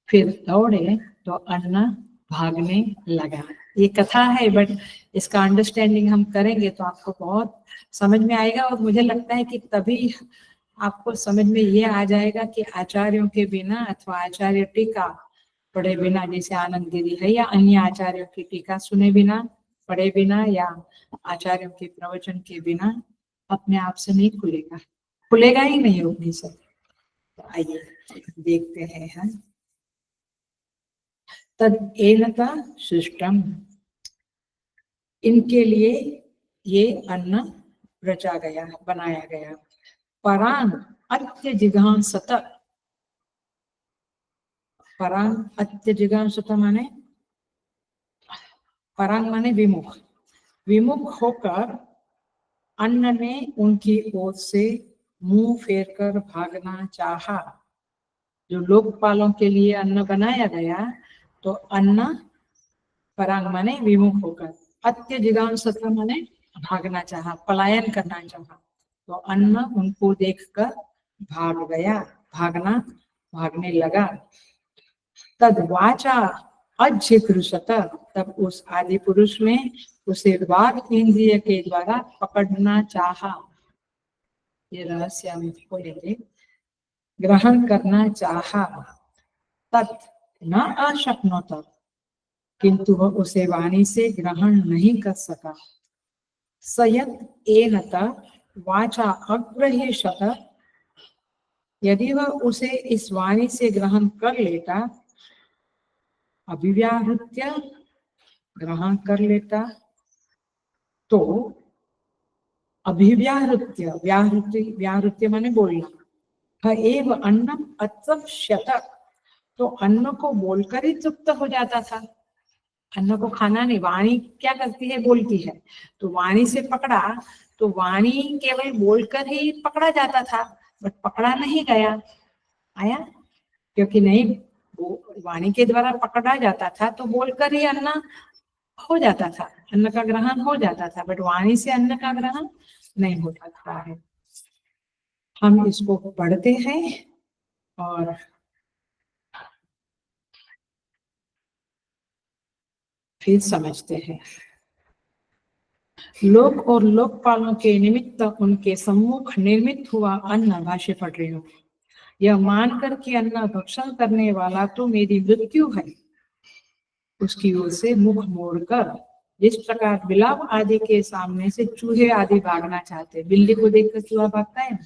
Speaker 1: फिर दौड़े तो अन्न भागने लगा। ये कथा है, बट इसका अंडरस्टैंडिंग हम करेंगे तो आपको बहुत समझ में आएगा। और मुझे लगता है कि तभी आपको समझ में ये आ जाएगा कि आचार्यों के बिना अथवा आचार्य टीका पढ़े बिना, जैसे आनंद गिरी है, या अन्य आचार्यों की टीका सुने बिना, पढ़े बिना, या आचार्यों के प्रवचन के बिना अपने आप से नहीं खुलेगा, खुलेगा ही नहीं उपनिषद। तो आइए देखते हैं हम। तद एनता सृष्टम, इनके लिए ये अन्न रचा गया, बनाया गया। परांग अत्य जिघांसत, परांग अत्य जिघांसत माने, परांग माने विमुख, विमुख होकर अन्न ने उनकी ओर से मुंह फेरकर भागना चाहा। जो लोकपालों के लिए अन्न बनाया गया, तो अन्न परांग माने विमुख होकर, अत्य जिघांसत माने भागना चाहा, पलायन करना चाहा। तो अन्न उनको देखकर भाग गया, भागने लगा। तद वाचा अज्जिघृषत, तब उस आदि पुरुष में उसे वाक इंद्रिय के द्वारा पकड़ना चाहा। ये रहस्य हम खोलेंगे। ग्रहण करना चाहा, तत् न अशक्नोत, किंतु वह उसे वाणी से ग्रहण नहीं कर सका। सयत एनत वाचा अग्रहीषत, यदि वह उसे इस वाणी से ग्रहण कर लेता, अभिव्याहृत्य ग्रहण कर लेता, तो अभिव्याहृत्य, व्याहृत्य माने बोलना, एव अन्नम अतृप्स्यत, तो अन्न को बोलकर ही तृप्त हो जाता था। अन्न को खाना नहीं, वाणी क्या करती है, बोलती है। तो वाणी से पकड़ा तो वाणी केवल बोलकर ही पकड़ा जाता था, बट पकड़ा नहीं गया, आया, क्योंकि नहीं वाणी के द्वारा पकड़ा जाता था तो बोलकर ही अन्न हो जाता था, अन्न का ग्रहण हो जाता था, बट वाणी से अन्न का ग्रहण नहीं हो सकता है। हम इसको पढ़ते हैं और फिर समझते हैं। लोक और लोकपालों के निमित्त उनके सम्मुख निर्मित हुआ अन्न, भाष्य पढ़ रही हूँ, यह मानकर कि अन्न भक्षण करने वाला तो मेरी मृत्यु है, उसकी ओर से मुख मोड़कर, जिस प्रकार बिलाव आदि के सामने से चूहे आदि भागना चाहते, बिल्ली को देखकर चूहा भागता है,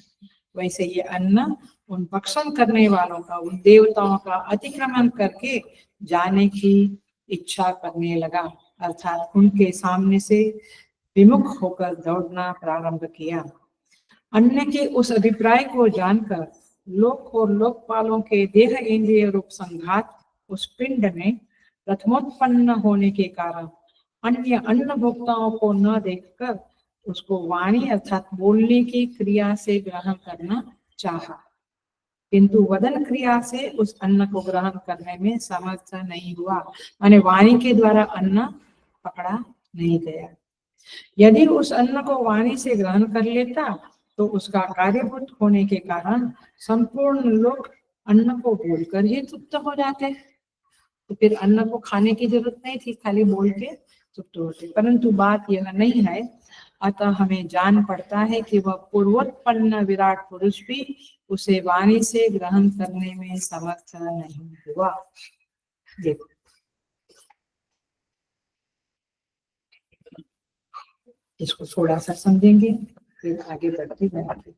Speaker 1: वैसे ये अन्न उन भक्षण करने वालों का, उन देवताओं का अतिक्रमण करके जाने की इच्छा करने लगा, अर्थात उनके सामने से विमुख होकर दौड़ना प्रारंभ किया। अन्य के उस अभिप्राय को जानकर लोक और लोकपालों के देह इंद्रिय रूप संघात उस पिंड में प्रथमोत्पन्न होने के कारण अन्य अन्न भोक्ताओं को न देखकर उसको वाणी अर्थात बोलने की क्रिया से ग्रहण करना चाहा। किंतु वदन क्रिया से उस अन्न को ग्रहण करने में समर्थ नहीं हुआ, माने वाणी के द्वारा अन्न पकड़ा नहीं गया। यदि उस अन्न को वाणी से ग्रहण कर लेता तो उसका कार्यभूत होने के कारण संपूर्ण लोग अन्न को बोलकर ही तृप्त हो जाते, तो फिर अन्न को खाने की जरूरत नहीं थी, खाली बोल के तृप्त होते। परंतु बात यह नहीं है, अतः हमें जान पड़ता है कि वह पूर्वोत्पन्न विराट पुरुष भी उसे वाणी से ग्रहण करने में समर्थ नहीं हुआ। देखो इसको थोड़ा सा समझेंगे फिर आगे बढ़ते जाएंगे।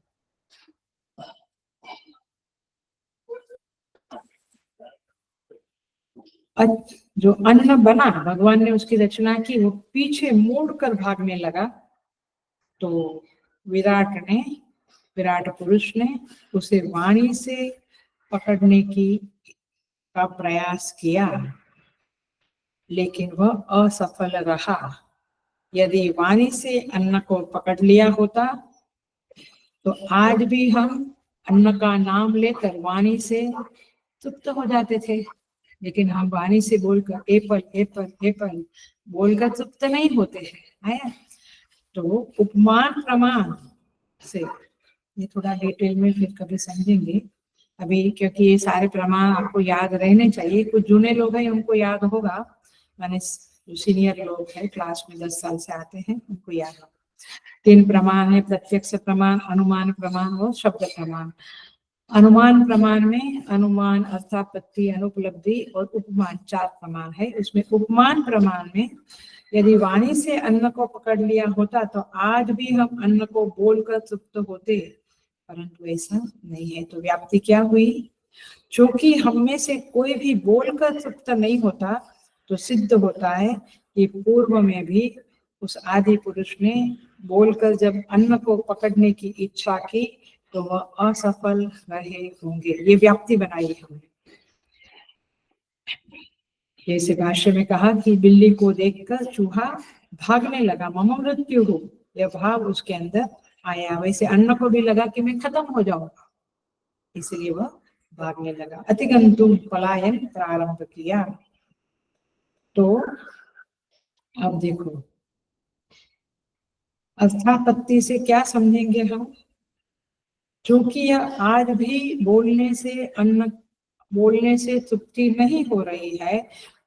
Speaker 1: जो अन्न बना, भगवान ने उसकी रचना की, वो पीछे मुड़कर भागने लगा, तो विराट पुरुष ने उसे वाणी से पकड़ने का प्रयास किया, लेकिन वह असफल रहा। यदि वाणी से अन्न को पकड़ लिया होता तो आज भी हम अन्न का नाम लेकर वाणी से तृप्त हो जाते थे, लेकिन हम वाणी से बोलकर एप्पल एप्पल एप्पल बोलकर तृप्त नहीं होते हैं। तो उपमान प्रमाण से, ये थोड़ा डिटेल में फिर कभी समझेंगे अभी, क्योंकि ये सारे प्रमाण आपको याद रहने चाहिए। कुछ जूने लोग हैं उनको याद होगा, माने जो सीनियर लोग हैं क्लास में 10 साल से आते हैं उनको याद होगा। 3 प्रमाण है, प्रत्यक्ष प्रमाण, अनुमान प्रमाण और शब्द प्रमाण। अनुमान प्रमाण में अनुमान, अर्थापत्ति, अनुपलब्धि और उपमान 4 प्रमाण है। उसमें उपमान प्रमाण में यदि वाणी से अन्न को पकड़ लिया होता तो आज भी हम अन्न को बोलकर तृप्त होते, परंतु ऐसा नहीं है। तो व्याप्ति क्या हुई? क्योंकि हम में से कोई भी बोलकर तृप्त नहीं होता, तो सिद्ध होता है कि पूर्व में भी उस आदि पुरुष ने बोलकर जब अन्न को पकड़ने की इच्छा की तो वह असफल रहे होंगे। ये व्याप्ति बनाई हमने। जैसे भाष्य में कहा कि बिल्ली को देखकर चूहा भागने लगा, मम मृत्यु हो, यह भाव उसके अंदर आया। वैसे अन्न को भी लगा कि मैं खत्म हो जाऊंगा, इसलिए वह भागने लगा। अतिगंतुम पलायन प्रारंभ किया। तो अब देखो अर्थापत्ति से क्या समझेंगे हम? क्योंकि यह आज भी बोलने से तृप्ति नहीं हो रही है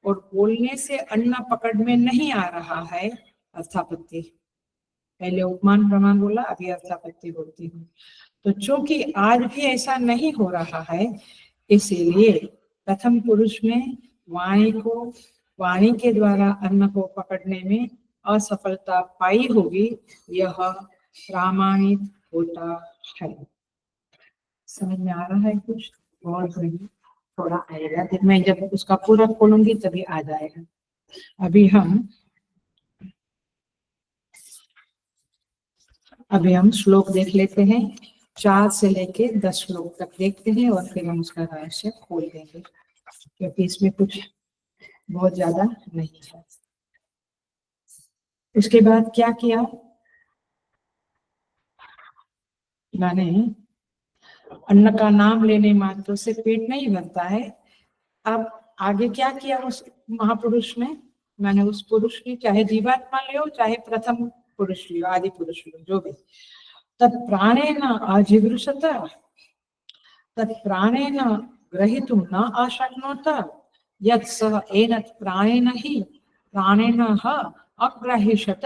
Speaker 1: और बोलने से अन्न पकड़ में नहीं आ रहा है। अर्थापत्ति, पहले उपमान प्रमाण बोला, अभी अर्थापत्ति बोलती हूँ। तो चूंकि आज भी ऐसा नहीं हो रहा है, इसीलिए प्रथम पुरुष में वाणी के द्वारा अन्न को पकड़ने में असफलता पाई होगी, यह प्रमाणित होता है। समझ में आ रहा है कुछ? और थोड़ा आएगा, मैं जब उसका पूरा खोलूंगी तभी आ जाएगा। अभी हम श्लोक देख लेते हैं, 4 से लेके 10 श्लोक तक देखते हैं और फिर हम उसका रहस्य खोल देंगे, क्योंकि इसमें कुछ बहुत ज्यादा नहीं है। उसके बाद क्या किया? मैंने अन्न का नाम लेने मात्र से पेट नहीं भरता है। अब आगे क्या किया उस महापुरुष ने? मैंने उस पुरुष की, चाहे जीवात्मा लियो चाहे प्रथम पुरुष लियो, आदि पुरुष लियो, जो भी, तत्प्राणेन अजिगृषत, तत्प्राणेन ग्रहीतुं न अशक्नोत, यत् सः एनत् प्राणेन हि प्राणेन अग्रहिष्यत,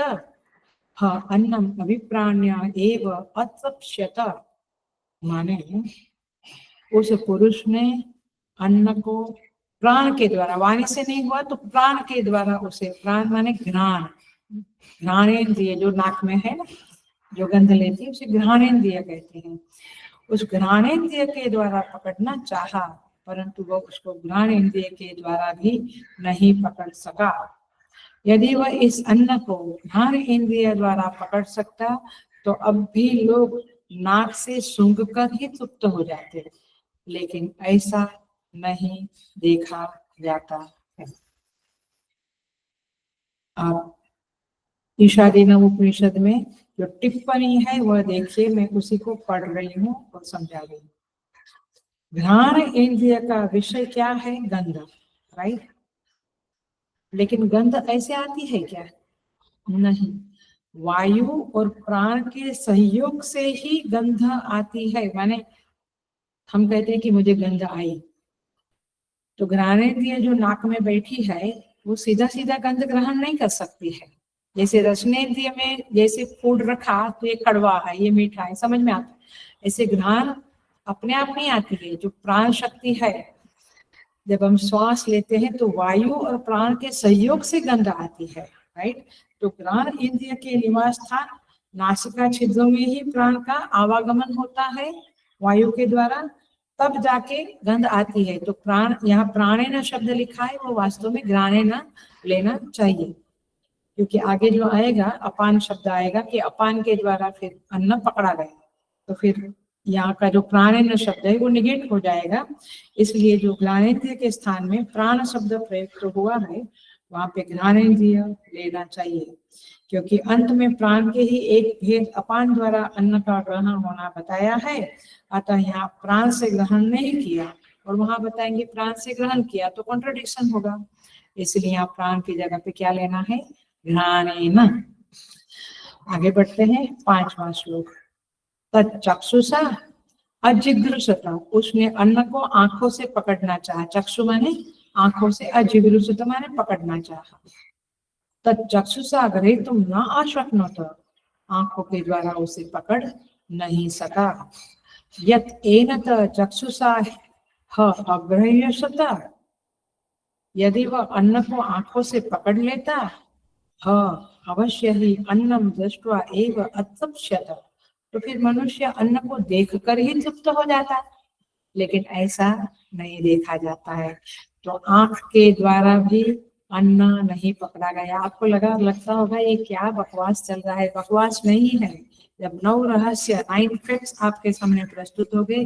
Speaker 1: अन्नम अभिप्राण्य एव अतृप्स्यत। माने उस पुरुष ने अन्न को प्राण के द्वारा, वाणी से नहीं हुआ तो प्राण के द्वारा उसे, प्राण माने घ्राणेन्द्रिय जो नाक में है ना, जो गंध लेती है उसे घ्राणेन्द्रिय कहते हैं। उस घ्राणेन्द्रिय के द्वारा पकड़ना चाहा, परंतु वह उसको घ्राणेन्द्रिय के द्वारा भी नहीं पकड़ सका। यदि वह इस अन्न को घ्राण इंद्रिय द्वारा पकड़ सकता तो अब भी लोग नाक से सूंघ कर ही तृप्त हो जाते, लेकिन ऐसा नहीं देखा जाता है। आप ईशादीनम उपनिषद में जो टिप्पणी है वह देखिए, मैं उसी को पढ़ रही हूँ और समझा रही हूँ। घ्राण इंद्रिय का विषय क्या है? गंध, राइट। लेकिन गंध ऐसे आती है क्या? नहीं, वायु और प्राण के सहयोग से ही गंध आती है। माने हम कहते हैं कि मुझे गंध आई, तो घ्राणेंद्रिय जो नाक में बैठी है वो सीधा सीधा गंध ग्रहण नहीं कर सकती है। जैसे रसनेंद्रिय में जैसे फूड रखा तो ये कड़वा है, ये मीठा है, समझ में आता है। ऐसे घ्राण अपने आप नहीं आती है, जो प्राण शक्ति है, जब हम श्वास लेते हैं तो वायु और प्राण के सहयोग से गंध आती है, राइट। तो घ्राण इंद्रिय के निवास स्थान नासिका छिद्रों में ही प्राण का आवागमन होता है वायु के द्वारा, तब जाके गंध आती है। तो प्राण, यहाँ प्राणेन शब्द लिखा है, वो वास्तव में घ्राणेन लेना चाहिए, क्योंकि आगे जो आएगा अपान शब्द आएगा कि अपान के द्वारा फिर अन्न पकड़ा गया, तो फिर यहाँ का जो प्राणेन शब्द है वो निगेट हो जाएगा। इसलिए जो घ्राणेन्द्रिय के स्थान में प्राण शब्द प्रयुक्त हुआ है वहां पे घ्राणेन्द्रिय लेना चाहिए, क्योंकि अंत में प्राण के ही एक भेद अपान द्वारा अन्न का ग्रहण होना बताया है। अतः यहाँ प्राण से ग्रहण नहीं किया और वहां बताएंगे प्राण से ग्रहण किया, तो कॉन्ट्रडिक्शन होगा। इसलिए यहाँ प्राण की जगह पे क्या लेना है? घ्राणेन। आगे बढ़ते हैं, 5वां श्लोक। तच्चक्षुषा अजिगृषता, उसने अन्न को आंखों से पकड़ना चाहा। चक्षु माने आंखों से, अजिगृषता माने पकड़ना चाहा। तच्चक्षुषा ग्रहीतुं न अशक्नोत, आंखों के द्वारा उसे पकड़ नहीं सका। यत् एनत चक्षुषा अग्रह्यसता, यदि वह अन्न को आंखों से पकड़ लेता, अवश्य ही अन्नम दृष्ट्वा एव अतृप्स्यत, तो फिर मनुष्य अन्न को देखकर ही तृप्त हो जाता, लेकिन ऐसा नहीं देखा जाता है। तो आंख के द्वारा भी अन्न नहीं पकड़ा गया। आपको लगता होगा ये क्या बकवास चल रहा है। बकवास नहीं है। जब 9 रहस्य 9 फैक्ट्स आपके सामने प्रस्तुत हो गए,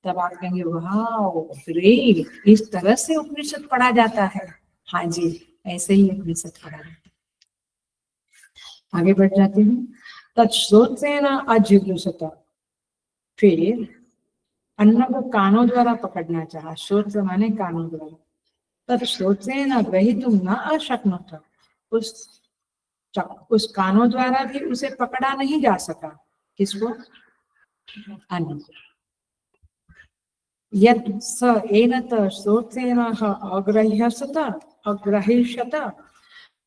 Speaker 1: तब आप कहेंगे वाह ग्रेट, इस तरह से उपनिषद पढ़ा जाता है। हाँ जी, ऐसे ही उपनिषद पढ़ा जाता है। आगे बढ़ जाती हूँ। तत्श्रोत्रेण अजिगृषत, फिर अन्न को कानों द्वारा पकड़ना चाहा। श्रोत्र माने कानों द्वारा। तत्श्रोत्रेण ग्रहीतुं न अशक्नोत, उस कानों द्वारा भी उसे पकड़ा नहीं जा सका। किसको? अन्न। यत् स एनत श्रोत्रेण अग्रह्यसत,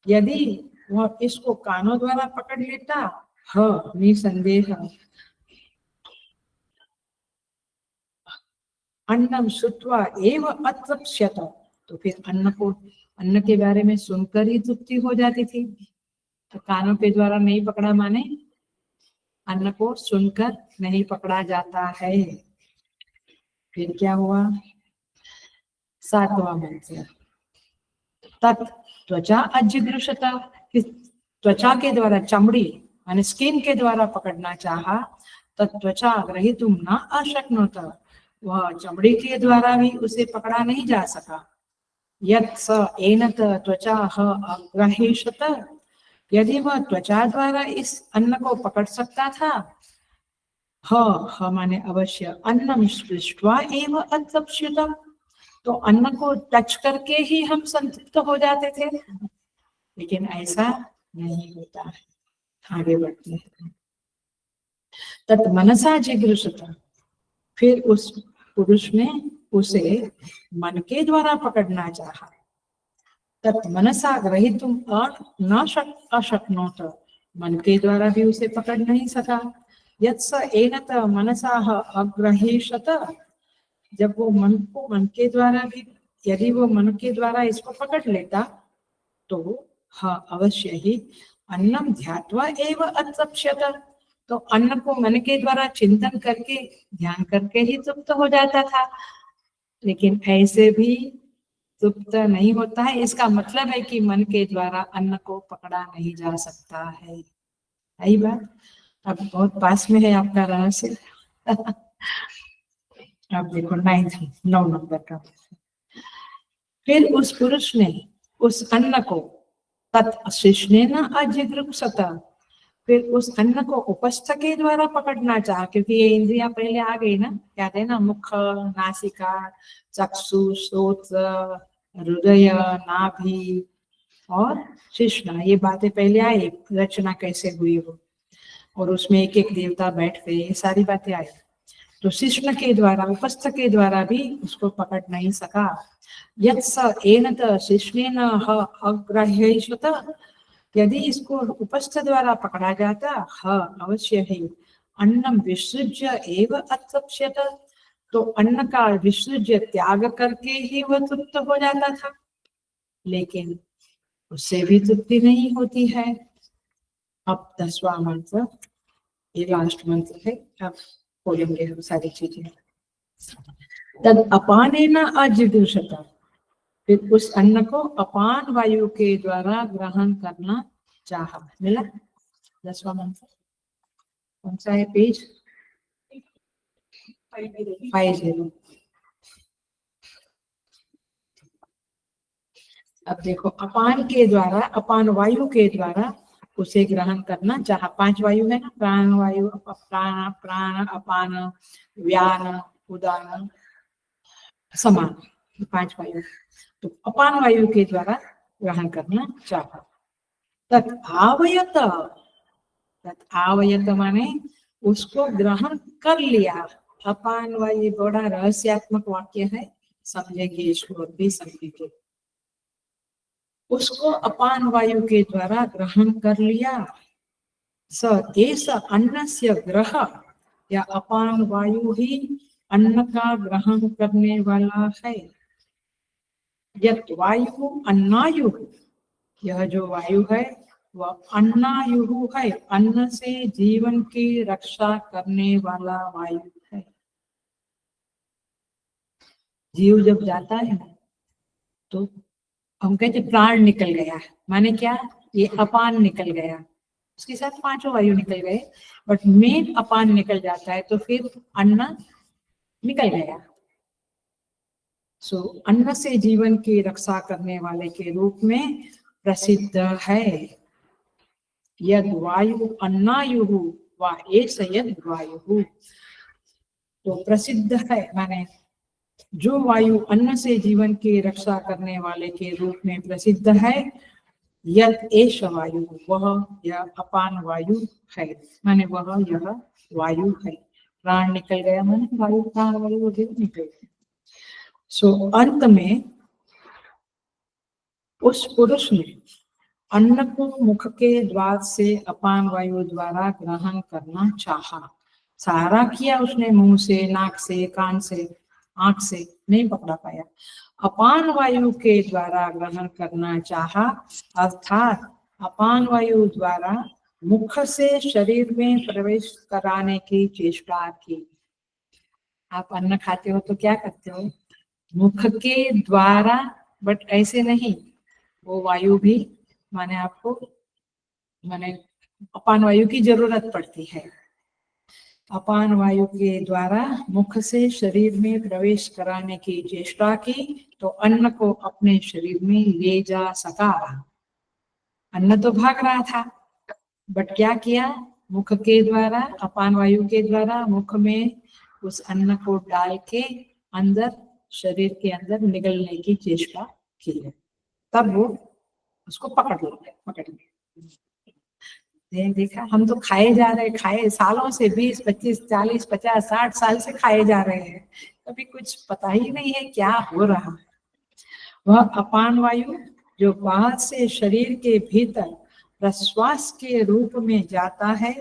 Speaker 1: यदि वह इसको कानों द्वारा पकड़ लेता, निसंदेह अन्नम श्रुत्वा एव अतृप्स्यत, तो फिर अन्न के बारे में सुनकर ही तृप्ति हो जाती थी। तो कानों के द्वारा नहीं पकड़ा माने अन्न को सुनकर नहीं पकड़ा जाता है। फिर क्या हुआ? 7वां मंत्र। तत् त्वचा अजिगृषता, त्वचा के द्वारा, चमड़ी माने स्किन के द्वारा पकड़ना चाहा। त्वचा ग्रहीतुं न अशक्नोत, वह चमड़ी के द्वारा भी उसे पकड़ा नहीं जा सका। यत् स एनत त्वचा अग्रहीषत, यदि वह त्वचा द्वारा इस अन्न को पकड़ सकता था, माने अवश्य अन्नम स्पृष्ट्वा एव अतृप्स्यत, तो अन्न को टच करके ही हम संतृप्त हो जाते थे, लेकिन ऐसा नहीं होता है। आगे बढ़ते हैं। तत् मनसा जिगृषत, फिर उस पुरुष ने उसे मन के द्वारा पकड़ना चाहा। तत् मनसा ग्रहीतुं न अशक्नोत, मन के द्वारा भी उसे पकड़ नहीं सका। यत् स एनत मनसा अग्रहीषत, जब वो मन के द्वारा भी, यदि वो मन के द्वारा इसको पकड़ लेता, तो अवश्य ही अन्नम ध्यात्वा एव अतृप्स्यत, तो अन्न को मन के द्वारा चिंतन करके, ध्यान करके ही तृप्त हो जाता था। लेकिन ऐसे भी तृप्त नहीं होता है। इसका मतलब है कि मन के द्वारा अन्न को पकड़ा नहीं जा सकता है। यही बात अब बहुत पास में है आपका रहस्य। अब देखो 9 नंबर का। फिर उस पुरुष ने उस अन्न को तत्शिष्णेन अजिगृषत, फिर उस अन्न को उपस्थ के द्वारा पकड़ना चाहा, क्योंकि ये इंद्रियां पहले आ गई ना, क्या थे ना, मुख, नासिका, चक्षु, श्रोत्र, हृदय, नाभि और शिश्न, ये बातें पहले आई, रचना कैसे हुई वो, और उसमें एक एक देवता बैठ गए, ये सारी बातें आई। तो शिश्न के द्वारा, उपस्थ के द्वारा भी उसको पकड़ नहीं सका। यत्स एनत शिश्नेन ह अग्रह्यश्वत, यदि इसको उपस्थ द्वारा पकड़ा जाता, ह अवश्य ही अन्नम विसृज्य एव अतृप्स्यत, तो अन्न का विसर्ज्य त्याग करके ही वह तृप्त हो जाता था, लेकिन उससे भी तृप्ति नहीं होती है। अब 10वां मंत्र, ये लास्ट मंत्र है, अब बोलेंगे हम सारी चीजें। तद अपानेन अजिगुषत, फिर उस अन्न को अपान वायु के द्वारा ग्रहण करना चाहा। मिला 10वां मंत्र, कौन सा है पेज? 50। अब देखो, अपान के द्वारा, अपान वायु के द्वारा उसे ग्रहण करना चाहा। 5 वायु है ना, प्राण वायु, प्राण, प्राण, अपान, व्यान, उदान, समान, 5 वायु। तो अपान वायु के द्वारा ग्रहण करना चाहा। तत् आवयत, तत् आवयत माने उसको ग्रहण कर लिया। अपान वायु बड़ा रहस्यात्मक वाक्य है, समझेंगे इसको, भी समझेंगे। उसको अपान वायु के द्वारा ग्रहण कर लिया। स एस अन्नस्य ग्रह, या अपान वायु ही अन्न का ग्रहण करने वाला है। यत् वायु अन्नायु, यह जो वायु है वह अन्नायु है, अन्न से जीवन की रक्षा करने वाला वायु है। जीव जब जाता है ना, तो हम कहते प्राण निकल गया, माने क्या, ये अपान निकल गया, उसके साथ 5 वायु निकल गए, बट मेन अपान निकल जाता है, तो फिर अन्न निकल गया। सो अन्न से जीवन की रक्षा करने वाले के रूप में प्रसिद्ध है। यद वायु अन्नायु व एष यद वायु, तो प्रसिद्ध है माने जो वायु अन्न से जीवन की रक्षा करने वाले के रूप में प्रसिद्ध है, यद एष वायु, वह यह अपान वायु है, माने वह यह वायु है। प्राण निकल गया माने वायु, प्राण वायु वगैरह निकल गया। सो अंत में उस पुरुष ने अन्न को मुख के द्वार से अपान वायु द्वारा ग्रहण करना चाहा। सारा किया उसने, मुंह से, नाक से, कान से, आंख से, नहीं पकड़ा पाया। अपान वायु के द्वारा ग्रहण करना चाहा, अर्थात अपान वायु द्वारा मुख से शरीर में प्रवेश कराने की चेष्टा की। आप अन्न खाते हो तो क्या करते हो, मुख के द्वारा, बट ऐसे नहीं, वो वायु भी माने आपको, माने अपान वायु की जरूरत पड़ती है। अपान वायु के द्वारा मुख से शरीर में प्रवेश कराने की चेष्टा की, तो अन्न को अपने शरीर में ले जा सका। अन्न तो भाग रहा था, बट क्या किया, मुख के द्वारा, अपान वायु के द्वारा मुख में उस अन्न को डाल के अंदर, शरीर के अंदर निगलने की चेष्टा की है, तब वो उसको पकड़ लिया। देखा, हम तो खाए जा रहे, खाए सालों से, 20, 25, 40, 50, 60 साल से खाए जा रहे हैं, कभी कुछ पता ही नहीं है क्या हो रहा। वह अपान वायु जो बाहर से शरीर के भीतर प्रश्वास के रूप में जाता है,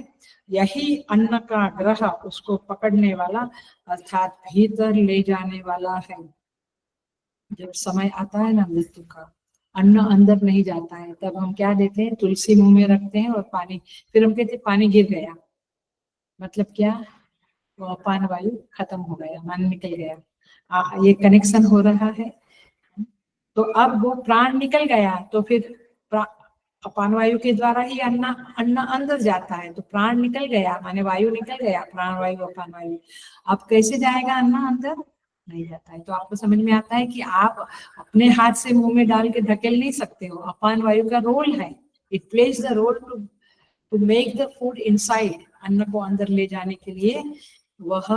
Speaker 1: यही अन्न का ग्रह, उसको पकड़ने वाला, अर्थात भीतर ले जाने वाला है। जब समय आता है ना मृत्यु का, अन्न अंदर नहीं जाता है, तब हम क्या देते हैं, तुलसी मुंह में रखते हैं और पानी, फिर हम कहते हैं पानी गिर गया, मतलब क्या, वो अपान वायु खत्म हो गया, मन निकल गया। ये कनेक्शन हो रहा है। तो अब वो प्राण निकल गया, तो फिर अपान वायु के द्वारा ही अन्न अंदर जाता है, तो प्राण निकल गया माने वायु निकल गया, प्राण वायु, अपान वायु। अब कैसे जाएगा अन्न अंदर, नहीं जाता है। तो आपको समझ में आता है कि आप अपने हाथ से मुंह में डाल के धकेल नहीं सकते हो, अपान वायु का रोल है, it plays the role to to make the food inside, अन्न को अंदर ले जाने के लिए वह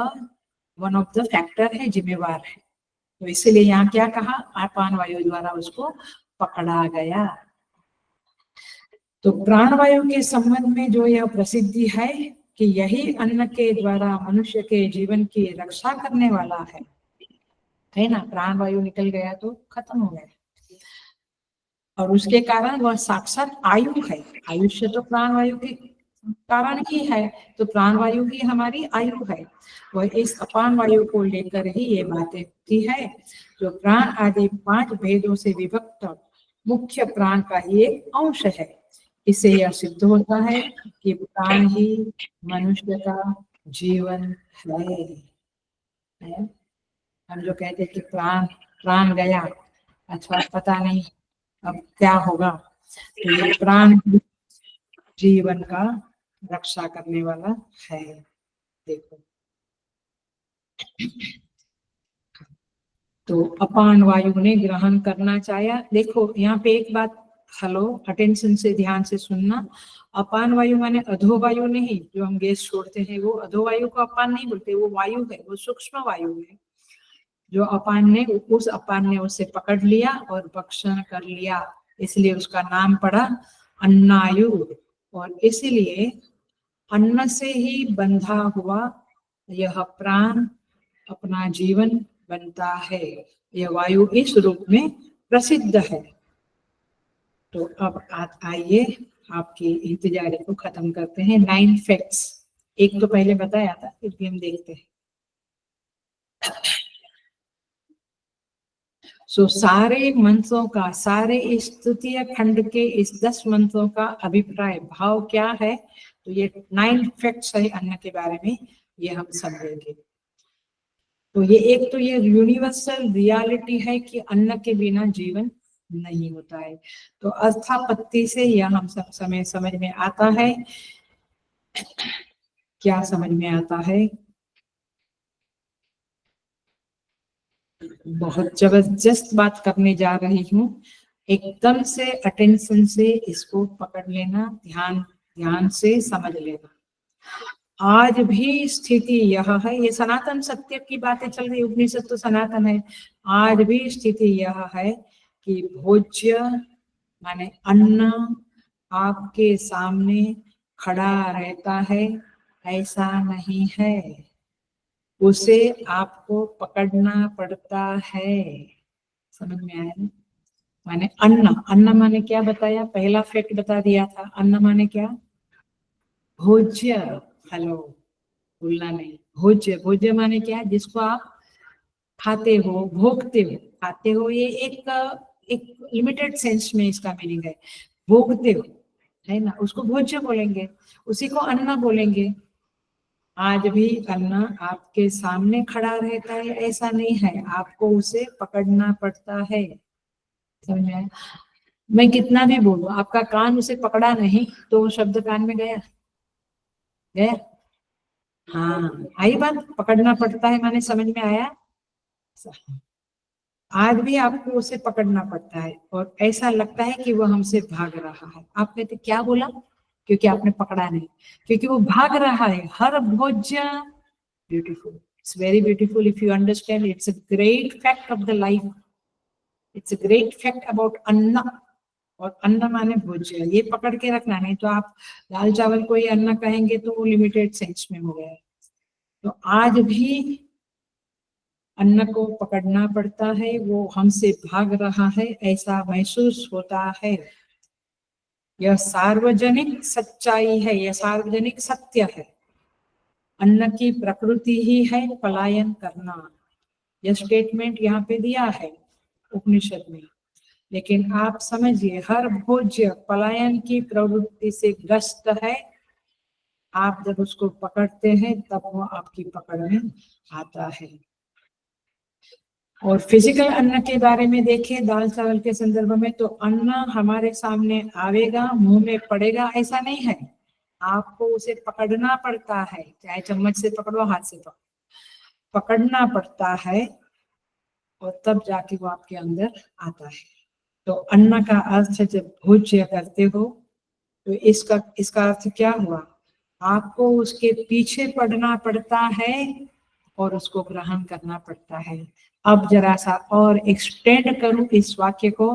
Speaker 1: वन ऑफ द फैक्टर है, जिम्मेवार है। तो इसीलिए यहाँ क्या कहा, अपान वायु द्वारा उसको पकड़ा गया। तो प्राणवायु के संबंध में जो यह प्रसिद्धि है कि यही अन्न के द्वारा मनुष्य के जीवन की रक्षा करने वाला है ना। प्राणवायु निकल गया तो खत्म हो गया, और उसके कारण वह साक्षात आयु है। आयुष्य तो प्राणवायु के कारण ही है, तो प्राणवायु ही हमारी आयु है। वह इस अपान वायु को लेकर ही ये बातें होती है, जो प्राण आदि 5 भेदों से विभक्त मुख्य प्राण का ही एक अंश है। इससे यह सिद्ध होता है कि प्राण ही मनुष्य का जीवन है। हम जो कहते हैं कि प्राण गया, अथवा पता नहीं अब क्या होगा, तो ये प्राण जीवन का रक्षा करने वाला है। देखो, तो अपान वायु ने ग्रहण करना चाहा। देखो यहाँ पे एक बात, हेलो, अटेंशन से ध्यान से सुनना। अपान वायु माने अधोवायु नहीं, जो हम गैस छोड़ते हैं वो अधोवायु को अपान नहीं बोलते, वो वायु है, वो सूक्ष्म वायु है। जो अपान ने, उस अपान ने उसे पकड़ लिया और भक्षण कर लिया, इसलिए उसका नाम पड़ा अन्नायु। और इसलिए अन्न से ही बंधा हुआ यह प्राण अपना जीवन बनता है। यह वायु इस रूप में प्रसिद्ध है। तो अब आइए आपकी इंतजारी को खत्म करते हैं। 9 फैक्ट्स, एक तो पहले बताया था, फिर भी हम देखते हैं। सारे मंत्रों का, सारे इस तृतीय खंड के इस 10 मंत्रों का अभिप्राय भाव क्या है, तो ये 9 फैक्ट्स है अन्न के बारे में, ये हम समझेंगे। तो ये एक तो ये यूनिवर्सल रियलिटी है कि अन्न के बिना जीवन नहीं होता है। तो अर्थापत्ति से यह हम सब समय समझ में आता है। क्या समझ में आता है? बहुत जबरदस्त बात करने जा रही हूँ, एकदम से अटेंशन से इसको पकड़ लेना, ध्यान से समझ लेना। आज भी स्थिति यह है, ये सनातन सत्य की बातें चल रही, उपनिषद तो सनातन है। आज भी स्थिति यह है कि भोज्य माने अन्न आपके सामने खड़ा रहता है, ऐसा नहीं है, उसे आपको पकड़ना पड़ता है। समझ में आया ना? माने अन्न माने क्या बताया, पहला फैक्ट बता दिया था। अन्न माने क्या? भोज्य। हेलो, भूलना नहीं, भोज्य। भोज्य माने क्या? जिसको आप खाते हो, भोगते हो। खाते हो ये एक लिमिटेड सेंस में इसका मीनिंग है, भोगते हो, है ना, उसको भोज्य बोलेंगे, उसी को अन्न बोलेंगे। आज भी अन्न आपके सामने खड़ा रहता है, ऐसा नहीं है, आपको उसे पकड़ना पड़ता है। समझ में आया? मैं कितना भी बोलूं, आपका कान उसे पकड़ा नहीं तो वो शब्द कान में गया? हाँ, आई बात, पकड़ना पड़ता है माने समझ में आया? आज भी आपको उसे पकड़ना पड़ता है, और ऐसा लगता है कि वो हमसे भाग रहा है। आप कहते क्या बोला? क्योंकि आपने पकड़ा नहीं, क्योंकि वो भाग रहा है। हर भोज्य beautiful, it's very beautiful if you understand, it's a great fact of the life, it's a great fact about अन्न। और अन्न माने भोज्य, ये पकड़ के रखना, नहीं तो आप दाल चावल को ही अन्न कहेंगे तो वो लिमिटेड सेंस में हो गया। तो आज भी अन्न को पकड़ना पड़ता है, वो हमसे भाग रहा है, ऐसा महसूस होता है। यह सार्वजनिक सच्चाई है, यह सार्वजनिक सत्य है। अन्न की प्रकृति ही है पलायन करना, यह स्टेटमेंट यहाँ पे दिया है उपनिषद में। लेकिन आप समझिए, हर भोज्य पलायन की प्रवृत्ति से ग्रस्त है। आप जब उसको पकड़ते हैं तब वो आपकी पकड़ में आता है। और फिजिकल अन्न के बारे में देखें, दाल चावल के संदर्भ में, तो अन्न हमारे सामने आवेगा, मुंह में पड़ेगा, ऐसा नहीं है, आपको उसे पकड़ना पड़ता है। चाहे चम्मच से पकड़ो, हाथ से पकड़ना पड़ता है, और तब जाके वो आपके अंदर आता है। तो अन्न का अर्थ जब भोज्य करते हो तो इसका अर्थ क्या हुआ, आपको उसके पीछे पड़ना पड़ता है और उसको ग्रहण करना पड़ता है। अब जरा सा और एक्सटेंड करूं इस वाक्य को,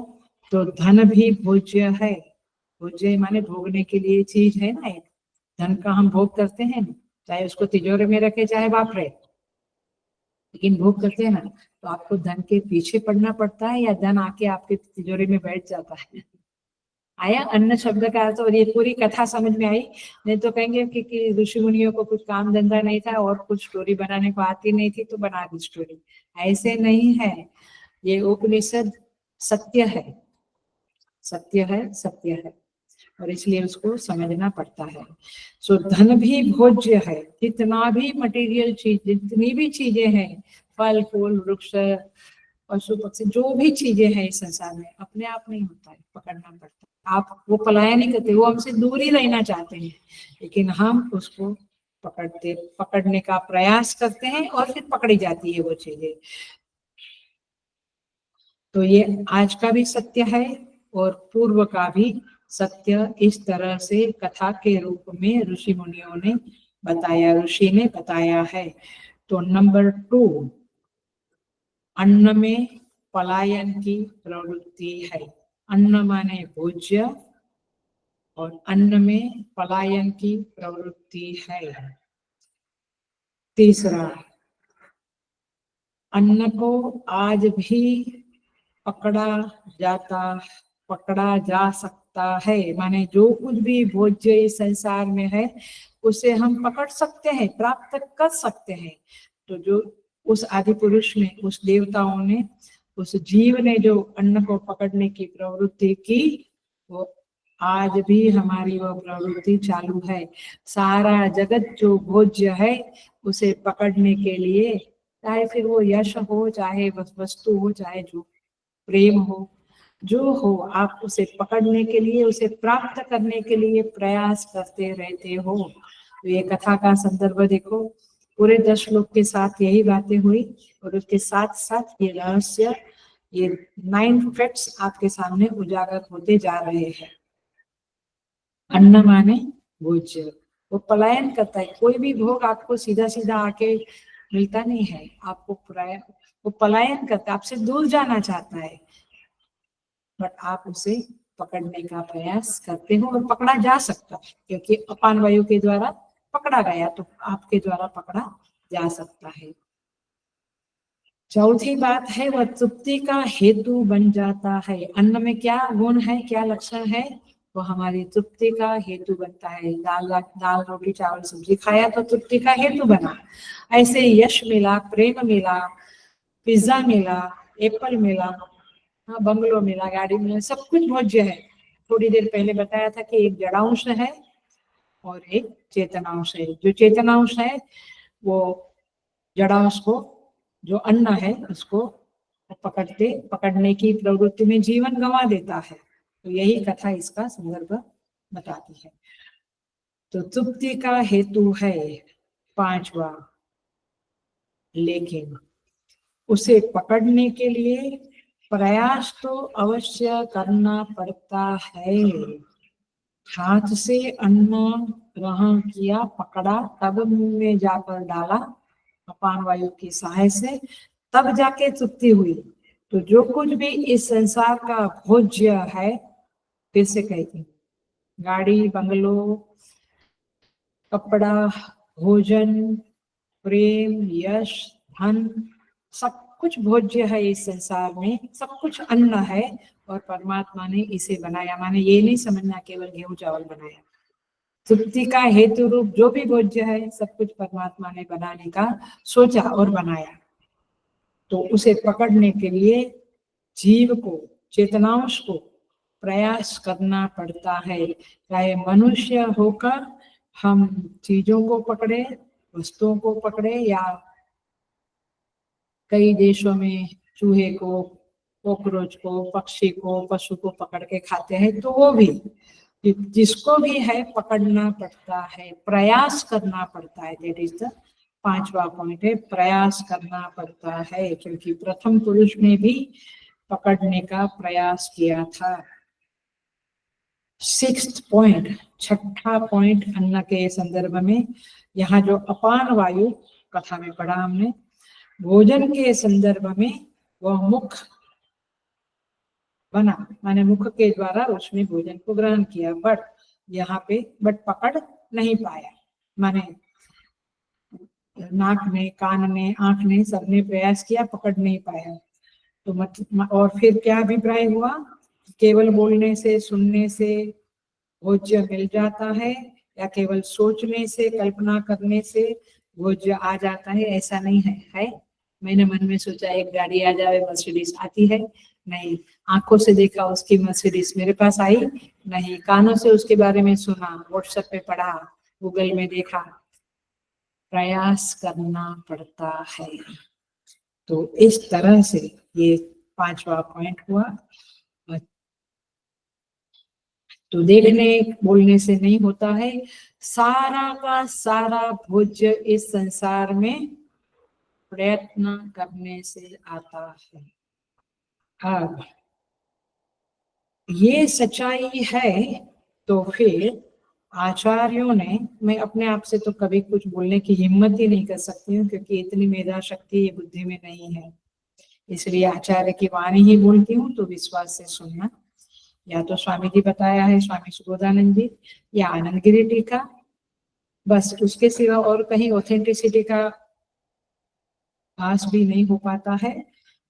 Speaker 1: तो धन भी भोज्य है। भोज्य माने भोगने के लिए चीज है ना, एक धन का हम भोग करते हैं, चाहे उसको तिजोरी में रखे चाहे वापरे, लेकिन भोग करते हैं ना। तो आपको धन के पीछे पड़ना पड़ता है या धन आके आपके तिजोरी में बैठ जाता है? आया अन्न शब्द का अर्थ? और ये पूरी कथा समझ में आई? नहीं तो कहेंगे कि ऋषि मुनियों को कुछ काम धंधा नहीं था और कुछ स्टोरी बनाने को आती नहीं थी तो बना दी स्टोरी। ऐसे नहीं है, ये उपनिषद सत्य है, सत्य है, सत्य है, और इसलिए उसको समझना पड़ता है। सो धन भी भोज्य है। जितना भी मटेरियल चीज, जितनी भी चीजें हैं, फल फूल वृक्ष पशु पक्षी, जो भी चीजें हैं इस संसार में, अपने आप नहीं होता है, पकड़ना पड़ता है। आप वो पलायन नहीं करते, वो हमसे दूर ही रहना चाहते हैं, लेकिन हम उसको पकड़ने का प्रयास करते हैं और फिर पकड़ी जाती है वो चीजें। तो ये आज का भी सत्य है और पूर्व का भी सत्य इस तरह से कथा के रूप में ऋषि मुनियों ने बताया, ऋषि ने बताया है। तो नंबर 2, अन्न में पलायन की प्रवृत्ति है। अन्न माने भोज्य और अन्न में पलायन की प्रवृत्ति है। तीसरा, अन्न को आज भी पकड़ा जा सकता है, माने जो कुछ भी भोज्य इस संसार में है उसे हम पकड़ सकते हैं, प्राप्त कर सकते हैं। तो जो उस आदि पुरुष ने, उस देवताओं ने, उस जीव ने जो अन्न को पकड़ने की प्रवृत्ति की, वो आज भी हमारी वो प्रवृत्ति चालू है। सारा जगत जो भोज्य है उसे पकड़ने के लिए, चाहे फिर वो यश हो, चाहे वस्तु हो, चाहे जो प्रेम हो, जो हो, आप उसे पकड़ने के लिए, उसे प्राप्त करने के लिए प्रयास करते रहते हो। तो ये कथा का संदर्भ देखो, पूरे 10 लोग के साथ यही बातें हुई और उसके साथ साथ ये रहस्य, ये 9 फैक्ट्स आपके सामने उजागर होते जा रहे हैं। अन्न माने भोज्य, वो पलायन करता है। कोई भी भोग आपको सीधा सीधा आके मिलता नहीं है, आपको वो पलायन करता है, आपसे दूर जाना चाहता है, बट आप उसे पकड़ने का प्रयास करते हो और पकड़ा जा सकता है, क्योंकि अपान वायु के द्वारा पकड़ा गया, तो आपके द्वारा पकड़ा जा सकता है। चौथी बात है, वह तृप्ति का हेतु बन जाता है। अन्न में क्या गुण है, क्या लक्षण है, वो हमारी तृप्ति का हेतु बनता है। दाल रोटी चावल सब्जी खाया तो तृप्ति का हेतु बना। ऐसे यश मिला, प्रेम मिला, पिज्जा मिला, एप्पल मिला, हाँ बंगलो मिला, गाड़ी मिला, सब कुछ भोज्य है। थोड़ी देर पहले बताया था कि एक जड़ांश है और एक चेतनांश है। जो चेतनांश है वो जड़ांश को, जो अन्न है उसको पकड़ने की प्रवृत्ति में जीवन गंवा देता है। तो यही कथा इसका संदर्भ बताती है। तो तृप्ति का हेतु है 5वां, लेकिन उसे पकड़ने के लिए प्रयास तो अवश्य करना पड़ता है। हाथ से अन्न ग्रहण किया, पकड़ा, तब मुंह में जाकर डाला अपान वायु की सहाय से, तब जाके तृप्ति हुई। तो जो कुछ भी इस संसार का भोज्य है, फिर से कहती हूँ, गाड़ी, बंगलो, कपड़ा, भोजन, प्रेम, यश, धन, सब कुछ भोज्य है इस संसार में, सब कुछ अन्न है और परमात्मा ने इसे बनाया। माने ये नहीं समझना केवल गेहूं चावल बनाया, तृप्ति का हेतु रूप जो भी भोज्य है सब कुछ परमात्मा ने बनाने का सोचा और बनाया। तो उसे पकड़ने के लिए जीव को, चेतनांश को प्रयास करना पड़ता है। चाहे मनुष्य होकर हम चीजों को पकड़े, वस्तुओं को पकड़े, या कई देशों में चूहे को, कॉकरोच को, पक्षी को, पशु को पकड़ के खाते हैं, तो वो भी, जिसको भी है पकड़ना पड़ता है, प्रयास करना पड़ता है। दैट इज द 5वां पॉइंट है, प्रयास करना पड़ता है, क्योंकि प्रथम पुरुष ने भी पकड़ने का प्रयास किया था। सिक्स्थ पॉइंट, छठा पॉइंट अन्न के संदर्भ में, यहाँ जो अपान वायु कथा में पढ़ा हमने, भोजन के संदर्भ में वह मुख बना, माने मुख के द्वारा उसने भोजन को ग्रहण किया, बट यहाँ पे बट पकड़ नहीं पाया, माने नाक ने, कान ने, आंख ने, सबने प्रयास किया, पकड़ नहीं पाया। तो और फिर क्या अभिप्राय हुआ? केवल बोलने से, सुनने से भोज्य मिल जाता है, या केवल सोचने से, कल्पना करने से भोज्य आ जाता है? ऐसा नहीं है। मैंने मन में सोचा एक गाड़ी आ जाए, मर्सिडीज आती है? नहीं। आंखों से देखा उसकी मर्सिडीज मेरे पास आई? नहीं। कानों से उसके बारे में सुना, व्हाट्सएप पे पढ़ा, गूगल में देखा, प्रयास करना पड़ता है। तो इस तरह से ये पांचवा पॉइंट हुआ। तो देखने बोलने से नहीं होता है, सारा का सारा भोज्य इस संसार में प्रयत्न करने से आता है। अब ये सच्चाई है, तो फिर आचार्यों ने, मैं अपने आप से तो कभी कुछ बोलने की हिम्मत ही नहीं कर सकती हूँ, क्योंकि इतनी मेधा शक्ति ये बुद्धि में नहीं है, इसलिए आचार्य की वाणी ही बोलती हूँ, तो विश्वास से सुनना। या तो स्वामी जी बताया है, स्वामी सुबोधानंद जी, या आनंद गिरी टीका, बस उसके सिवा और कहीं ऑथेंटिसिटी का आस भी नहीं हो पाता है।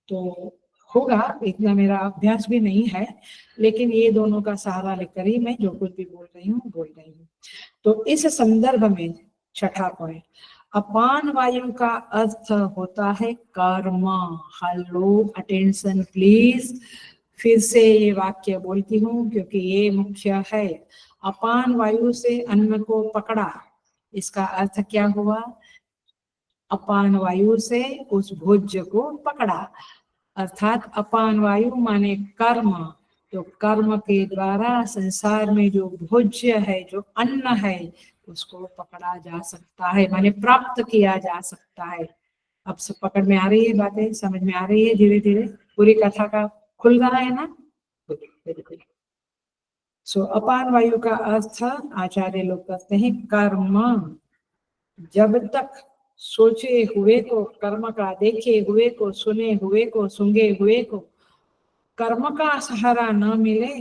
Speaker 1: तो होगा, इतना मेरा अभ्यास भी नहीं है, लेकिन ये दोनों का सहारा लेकर ही मैं जो कुछ भी बोल रही हूँ। तो इस संदर्भ में छठा पॉइंट, अपान वायु का अर्थ होता है कर्म। Hello, attention please. फिर से ये वाक्य बोलती हूँ क्योंकि ये मुख्य है। अपान वायु से अन्न को पकड़ा, इसका अर्थ क्या हुआ? अपान वायु से उस भोज्य को पकड़ा, अर्थात अपान वायु माने कर्म। तो कर्म के द्वारा संसार में जो भोज्य है, जो अन्न है, उसको पकड़ा जा सकता है, माने प्राप्त किया जा सकता है। अब सब पकड़ में आ रही है, बातें समझ में आ रही है, धीरे धीरे पूरी कथा का खुल रहा है ना? बिल्कुल। सो अपान वायु का अर्थ आचार्य लोग कहते हैं कर्म। जब तक सोचे हुए को, कर्म का देखे हुए को, सुने हुए को, सूंघे हुए को कर्म का सहारा न मिले,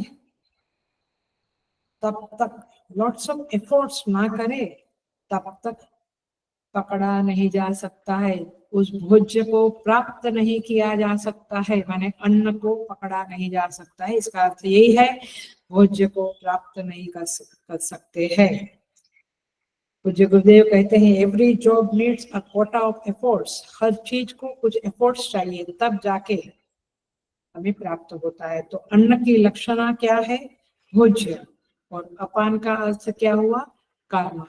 Speaker 1: तब तक लॉट्स ऑफ एफर्ट्स ना करे, तब तक पकड़ा नहीं जा सकता है, उस भोज्य को प्राप्त नहीं किया जा सकता है, माने अन्न को पकड़ा नहीं जा सकता है। इसका अर्थ यही है, भोज्य को प्राप्त नहीं कर सकते हैं। पूज्य गुरुदेव कहते हैं, every job needs a quota of efforts. हर चीज को कुछ एफर्ट्स चाहिए, तब जाके हमें प्राप्त होता है। तो अन्न की लक्षणा क्या है? भोज्य। और अपान का अर्थ क्या हुआ? कर्म।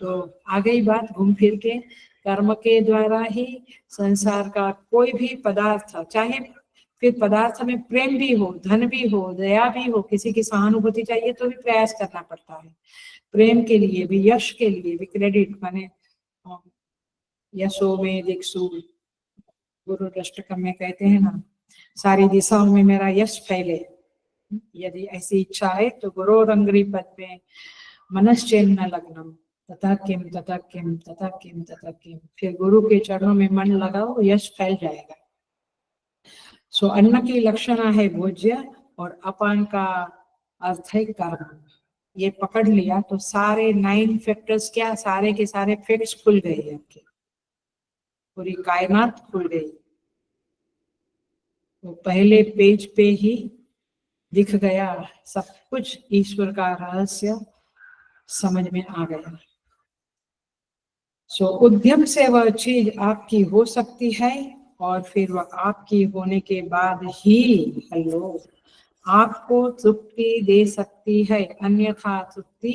Speaker 1: तो आ गई बात घूम फिर के, कर्म के द्वारा ही संसार का कोई भी पदार्थ, चाहे फिर पदार्थ में प्रेम भी हो, धन भी हो, दया भी हो, किसी की सहानुभूति चाहिए तो भी प्रयास करना पड़ता है। प्रेम के लिए भी, यश के लिए भी, क्रेडिट माने यशो में दिक्षु, गुरु अष्टकम में कहते हैं ना, सारी दिशाओं में मेरा यश फैले, यदि ऐसी इच्छा है तो गुरु रंगरी पद में मनश्चेन्न लग्नम, तथा किम तथा किम तथा किम तथा किम, फिर गुरु के चरणों में मन लगाओ, यश फैल जाएगा। सो अन्न की लक्षणा है भोज्य, और अपान का अर्थ है कर्म। ये पकड़ लिया तो सारे 9 फैक्टर्स, क्या सारे के सारे फैक्ट्स खुल गए आपके, पूरी कायनात खुल गई। तो पहले पेज पे ही दिख गया सब कुछ, ईश्वर का रहस्य समझ में आ गया। सो उद्यम से वह चीज आपकी हो सकती है, और फिर वह आपकी होने के बाद ही हेलो आपको तृप्ति दे सकती है, अन्यथा तृप्ति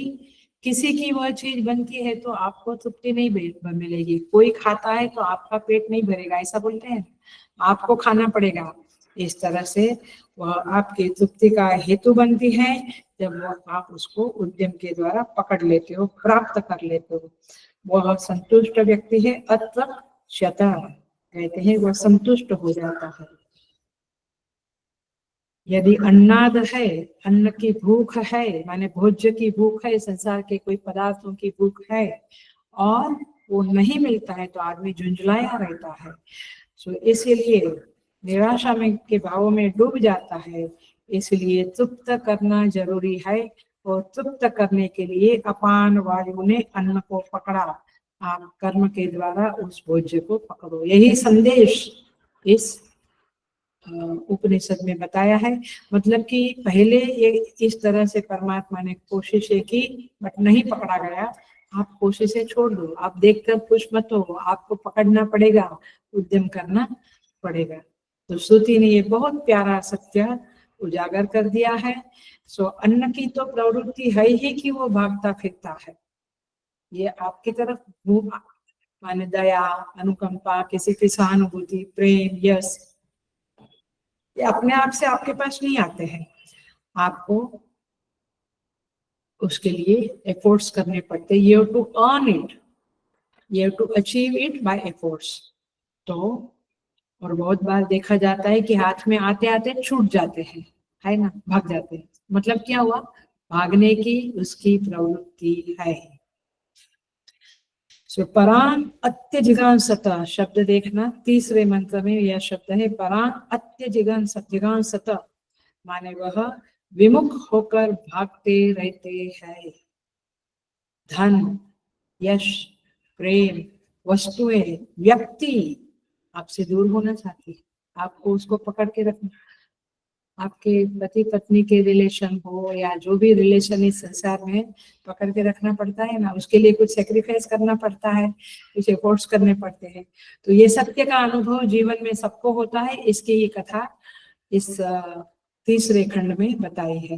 Speaker 1: किसी की वह चीज बनती है तो आपको तृप्ति नहीं मिलेगी। कोई खाता है तो आपका पेट नहीं भरेगा, ऐसा बोलते हैं, आपको खाना पड़ेगा। इस तरह से वह आपकी तृप्ति का हेतु बनती है, जब वह आप उसको उद्यम के द्वारा पकड़ लेते हो, प्राप्त कर लेते हो। वह संतुष्ट व्यक्ति है, अतृप्त कहते हैं, वह संतुष्ट हो जाता है। यदि अन्नाद है, अन्न की भूख है, माने भोज्य की भूख है, संसार के कोई पदार्थों की भूख है और वो नहीं मिलता है तो आदमी झुंझलाया रहता है। सो इसीलिए निराशा में के भावों में डूब जाता है। इसलिए तृप्त करना जरूरी है और तृप्त करने के लिए अपान वायु ने अन्न को पकड़ा। आप कर्म के द्वारा उस भोज्य को पकड़ो, यही संदेश इस उपनिषद में बताया है। मतलब कि पहले ये इस तरह से परमात्मा ने कोशिशें की बट नहीं पकड़ा गया। आप कोशिशें छोड़ दो, आप देखकर खुश मत हो, आपको पकड़ना पड़ेगा, उद्यम करना पड़ेगा। तो श्रुति ने ये बहुत प्यारा सत्य उजागर कर दिया है। सो अन्न की तो प्रवृत्ति है ही कि वो भागता फिरता है। ये आपकी तरफ माने दया, अनुकंपा, किसी की सहानुभूति, प्रेम, यश, ये अपने आप से आपके पास नहीं आते हैं। आपको उसके लिए एफर्ट्स करने पड़ते हैं। You have to earn it, you have to achieve it by efforts. तो और बहुत बार देखा जाता है कि हाथ में आते आते छूट जाते हैं, है ना, भाग जाते हैं। मतलब क्या हुआ, भागने की उसकी प्रवृत्ति है। सो परां अत्यजिगांसत शब्द देखना, तीसरे मंत्र में यह शब्द है परां अत्यजिगांसत, माने वह विमुख होकर भागते रहते हैं। धन, यश, प्रेम, वस्तुएं, व्यक्ति आपसे दूर होना चाहती है, आपको उसको पकड़ के रखना। आपके पति पत्नी के रिलेशन हो या जो भी रिलेशन इस संसार में, पकड़ के रखना पड़ता है ना, उसके लिए कुछ सेक्रीफाइस करना पड़ता है, कुछ एफर्ट्स करने पड़ते हैं। तो ये सत्य का अनुभव जीवन में सबको होता है। इसकी ये कथा इस तीसरे खंड में बताई है।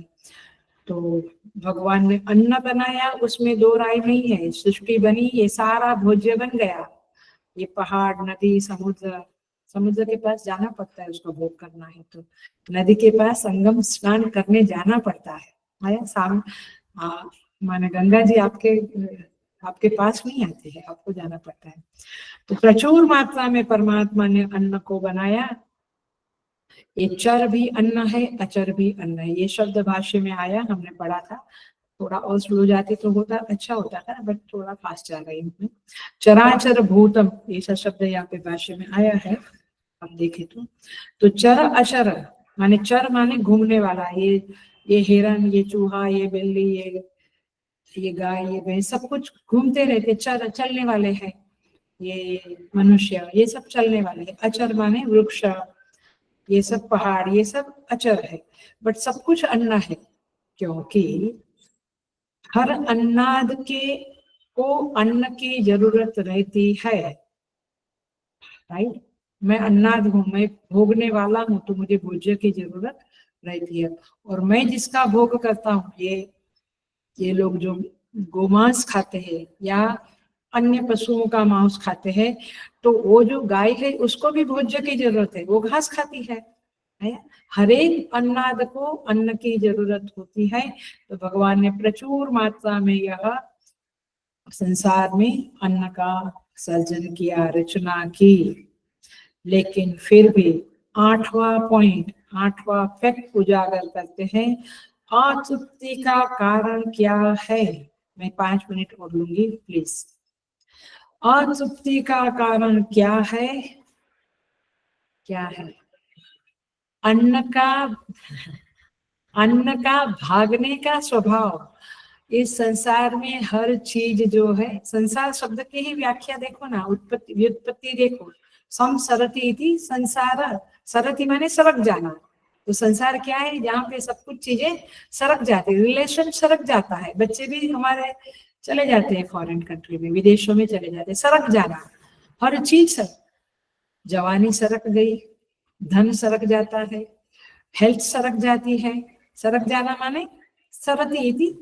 Speaker 1: तो भगवान ने अन्न बनाया, उसमें दो राय नहीं है। सृष्टि बनी, ये सारा भोज्य बन गया। ये पहाड़, नदी, समुद्र, समुद्र के पास जाना पड़ता है उसको भोग करना है, तो नदी के पास संगम स्नान करने जाना पड़ता है। माने गंगा जी आपके पास नहीं आती है, आपको जाना पड़ता है। तो प्रचुर मात्रा में परमात्मा ने अन्न को बनाया। ये चर भी अन्न है, अचर भी अन्न है। ये शब्द भाष्य में आया, हमने पढ़ा था। थोड़ा और स्लो जाती तो होता अच्छा होता था, बट थोड़ा फास्ट जा रही हूँ। चराचर भूतम, ऐसा शब्द यहाँ पे भाष्य में आया है, आप देखें तो चर अचर माने, चर माने घूमने वाला। ये हिरन, ये चूहा, ये बिल्ली, ये गाय, ये भैंस, सब कुछ घूमते रहते, चर चलने वाले हैं। ये मनुष्य, ये सब चलने वाले हैं। अचर माने वृक्ष, ये सब पहाड़, ये सब अचर है। बट सब कुछ अन्न है, क्योंकि हर अन्नाद को अन्न की जरूरत रहती है। राइट, मैं अन्नाद हूँ, मैं भोगने वाला हूँ, तो मुझे भोज्य की जरूरत रहती है। और मैं जिसका भोग करता हूँ, ये लोग जो गोमांस खाते हैं या अन्य पशुओं का मांस खाते हैं, तो वो जो गाय है उसको भी भोज्य की जरूरत है, वो घास खाती है। हर एक अन्नाद को अन्न की जरूरत होती है। तो भगवान ने प्रचुर मात्रा में यह संसार में अन्न का सर्जन किया, रचना की। लेकिन फिर भी आठवां फैक्ट उजागर करते हैं, अतृप्ति का कारण क्या है। मैं 5 मिनट और लूंगी प्लीज। अतृप्ति का कारण क्या है? क्या है? अन्न का भागने का स्वभाव। इस संसार में हर चीज जो है, संसार शब्द की ही व्याख्या देखो ना, उत्पत्ति व्युत्पत्ति देखो। संसरति इति संसार, सरति माने सरक जाना। तो संसार क्या है? जहाँ पे सब कुछ चीजें सरक जाती है, रिलेशन सरक जाता है। बच्चे भी हमारे चले जाते हैं फॉरेन कंट्री में, विदेशों में चले जाते हैं, सरक जाना। हर चीज सरक, जवानी सरक गई, धन सरक जाता है, हेल्थ सरक जाती है। सरक जाना माने सरति इति।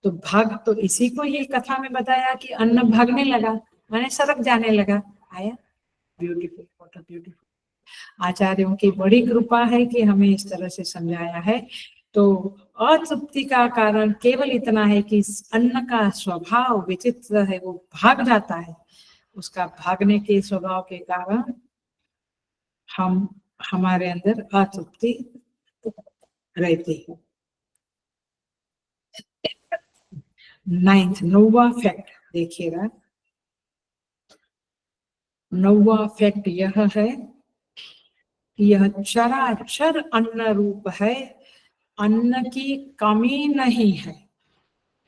Speaker 1: तो भाग, तो इसी को ये कथा में बताया कि अन्न भागने लगा, माने सरक जाने लगा। आया, ब्यूटीफुल, व्हाट अ ब्यूटीफुल। आचार्यों की बड़ी कृपा है कि हमें इस तरह से समझाया है। तो अतृप्ति का कारण केवल इतना है कि अन्न का स्वभाव विचित्र है, वो भाग जाता है। उसका भागने के स्वभाव के कारण हमारे अंदर अतृप्ति रहती है। 9th 9वां फैक्ट देखिएगा। 9वां फैक्ट यह है कि यह चराचर अन्न रूप है, अन्न की कमी नहीं है।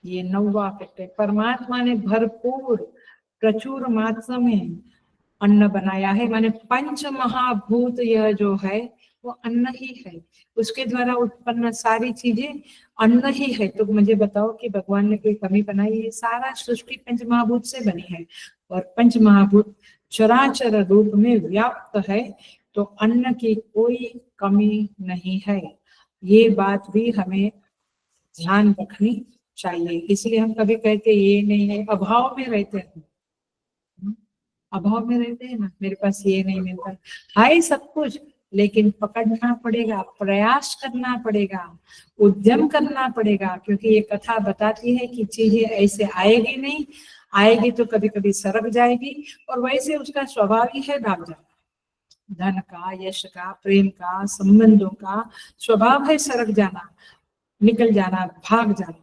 Speaker 1: ये 9वां फैक्ट है। परमात्मा ने भरपूर प्रचुर मात्रा में अन्न बनाया है, माने पंच महाभूत यह जो है वो अन्न ही है। उसके द्वारा उत्पन्न सारी चीजें अन्न ही है। तो मुझे बताओ कि भगवान ने कोई कमी बनाई है? सारा सृष्टि पंच महाभूत से बनी है और पंच महाभूत चराचर रूप में व्याप्त है, तो अन्न की कोई कमी नहीं है। ये बात भी हमें ध्यान रखनी चाहिए। इसलिए हम कभी कहते ये नहीं है, अभाव में रहते हैं, अभाव में रहते हैं ना, मेरे पास ये नहीं मिलता है, सब कुछ, लेकिन पकड़ना पड़ेगा, प्रयास करना पड़ेगा, उद्यम करना पड़ेगा, क्योंकि ये कथा बताती है कि चीजें ऐसे आएगी नहीं, आएगी तो कभी कभी सरक जाएगी, और वैसे उसका स्वभाव ही है भाग जाना। धन का, यश का, प्रेम का, संबंधों का स्वभाव है सरक जाना, निकल जाना, भाग जाना।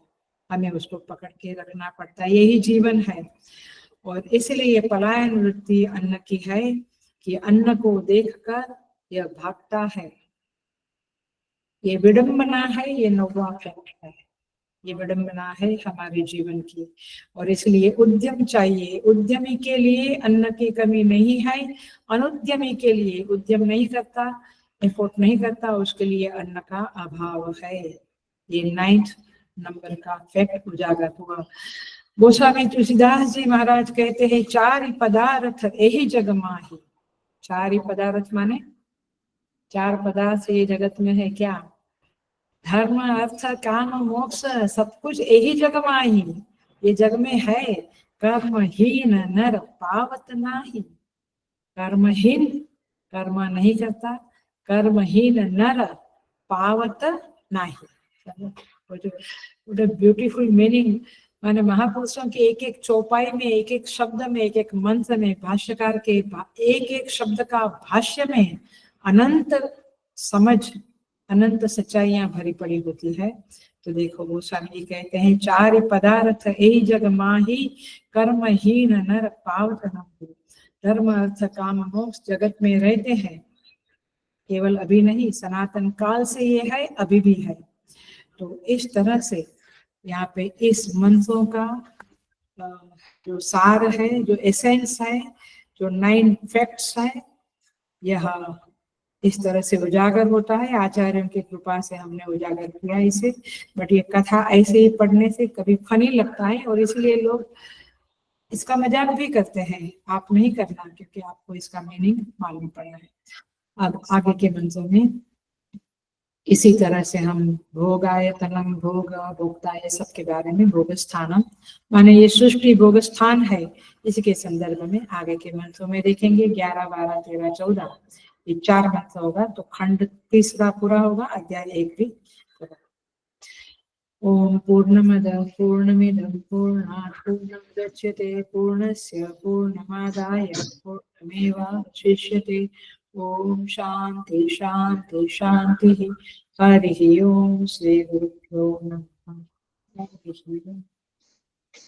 Speaker 1: हमें उसको पकड़ के रखना पड़ता है, यही जीवन है। और इसलिए ये पलायन वृत्ति अन्न की है कि अन्न को देखकर यह भागता है। ये विडंबना है, ये 9वां फैक्ट है, ये विडंबना है हमारे जीवन की। और इसलिए उद्यम चाहिए। उद्यमी के लिए अन्न की कमी नहीं है, अनुद्यमी के लिए, उद्यम नहीं करता, एफोर्ट नहीं करता, उसके लिए अन्न का अभाव है। ये 9th नंबर का फैक्ट उजागर हुआ। गोस्वामी तुलसीदास जी महाराज कहते हैं, चार पदार्थ यही जग माही। चार ही पदार्थ माने चार पदार्थ ये जगत में है क्या? धर्म, अर्थ, काम, मोक्ष, सब कुछ यही जग माही, ये जग में है। कर्महीन नर पावत नाही। कर्महीन, कर्म नहीं करता, कर्महीन नर पावत नाही। वो ब्यूटीफुल मीनिंग, माने महापुरुषों के एक एक चौपाई में, एक एक शब्द में, एक एक मंत्र में, भाष्यकार के एक एक शब्द का भाष्य में अनंत समझ, अनंत सच्चाइयां भरी पड़ी होती है। तो देखो वो स्वामी जी कहते हैं, चार पदार्थ यही जग माही, कर्महीन नर पावत नाही। धर्म, अर्थ, काम, मोक्ष जगत में रहते हैं, केवल अभी नहीं, सनातन काल से ये है, अभी भी है। तो इस तरह से यहाँ पे इस मंत्रों का जो सार है, जो एसेंस है, जो 9 फैक्ट्स है, यह इस तरह से उजागर होता है। आचार्यों की कृपा से हमने उजागर किया इसे। बट ये कथा ऐसे ही पढ़ने से कभी फनी लगता है, और इसलिए लोग इसका मजाक भी करते हैं। आप नहीं करना, क्योंकि आपको इसका मीनिंग मालूम पड़ना है। अब आगे के मंत्रों में इसी तरह से हम भोगायतनम, भोग, भोक्ता, सबके बारे में, भोग स्थानम माने ये सृष्टि भोग स्थान है, इसके संदर्भ में आगे के मंत्रों में देखेंगे। 11, 12, 13, 14 ये 4 मंत्र होगा, तो खंड 3 पूरा होगा, अध्याय 1 भी होगा। ओम पूर्णमदः पूर्णमिदं पूर्णात् पूर्णमुदच्यते पूर्णस्य पूर्णमादाय पूर्णमेवावशिष्यते। ओम शांति शांति शांति। हरि ओम। श्री गुरुभ्यो नमः।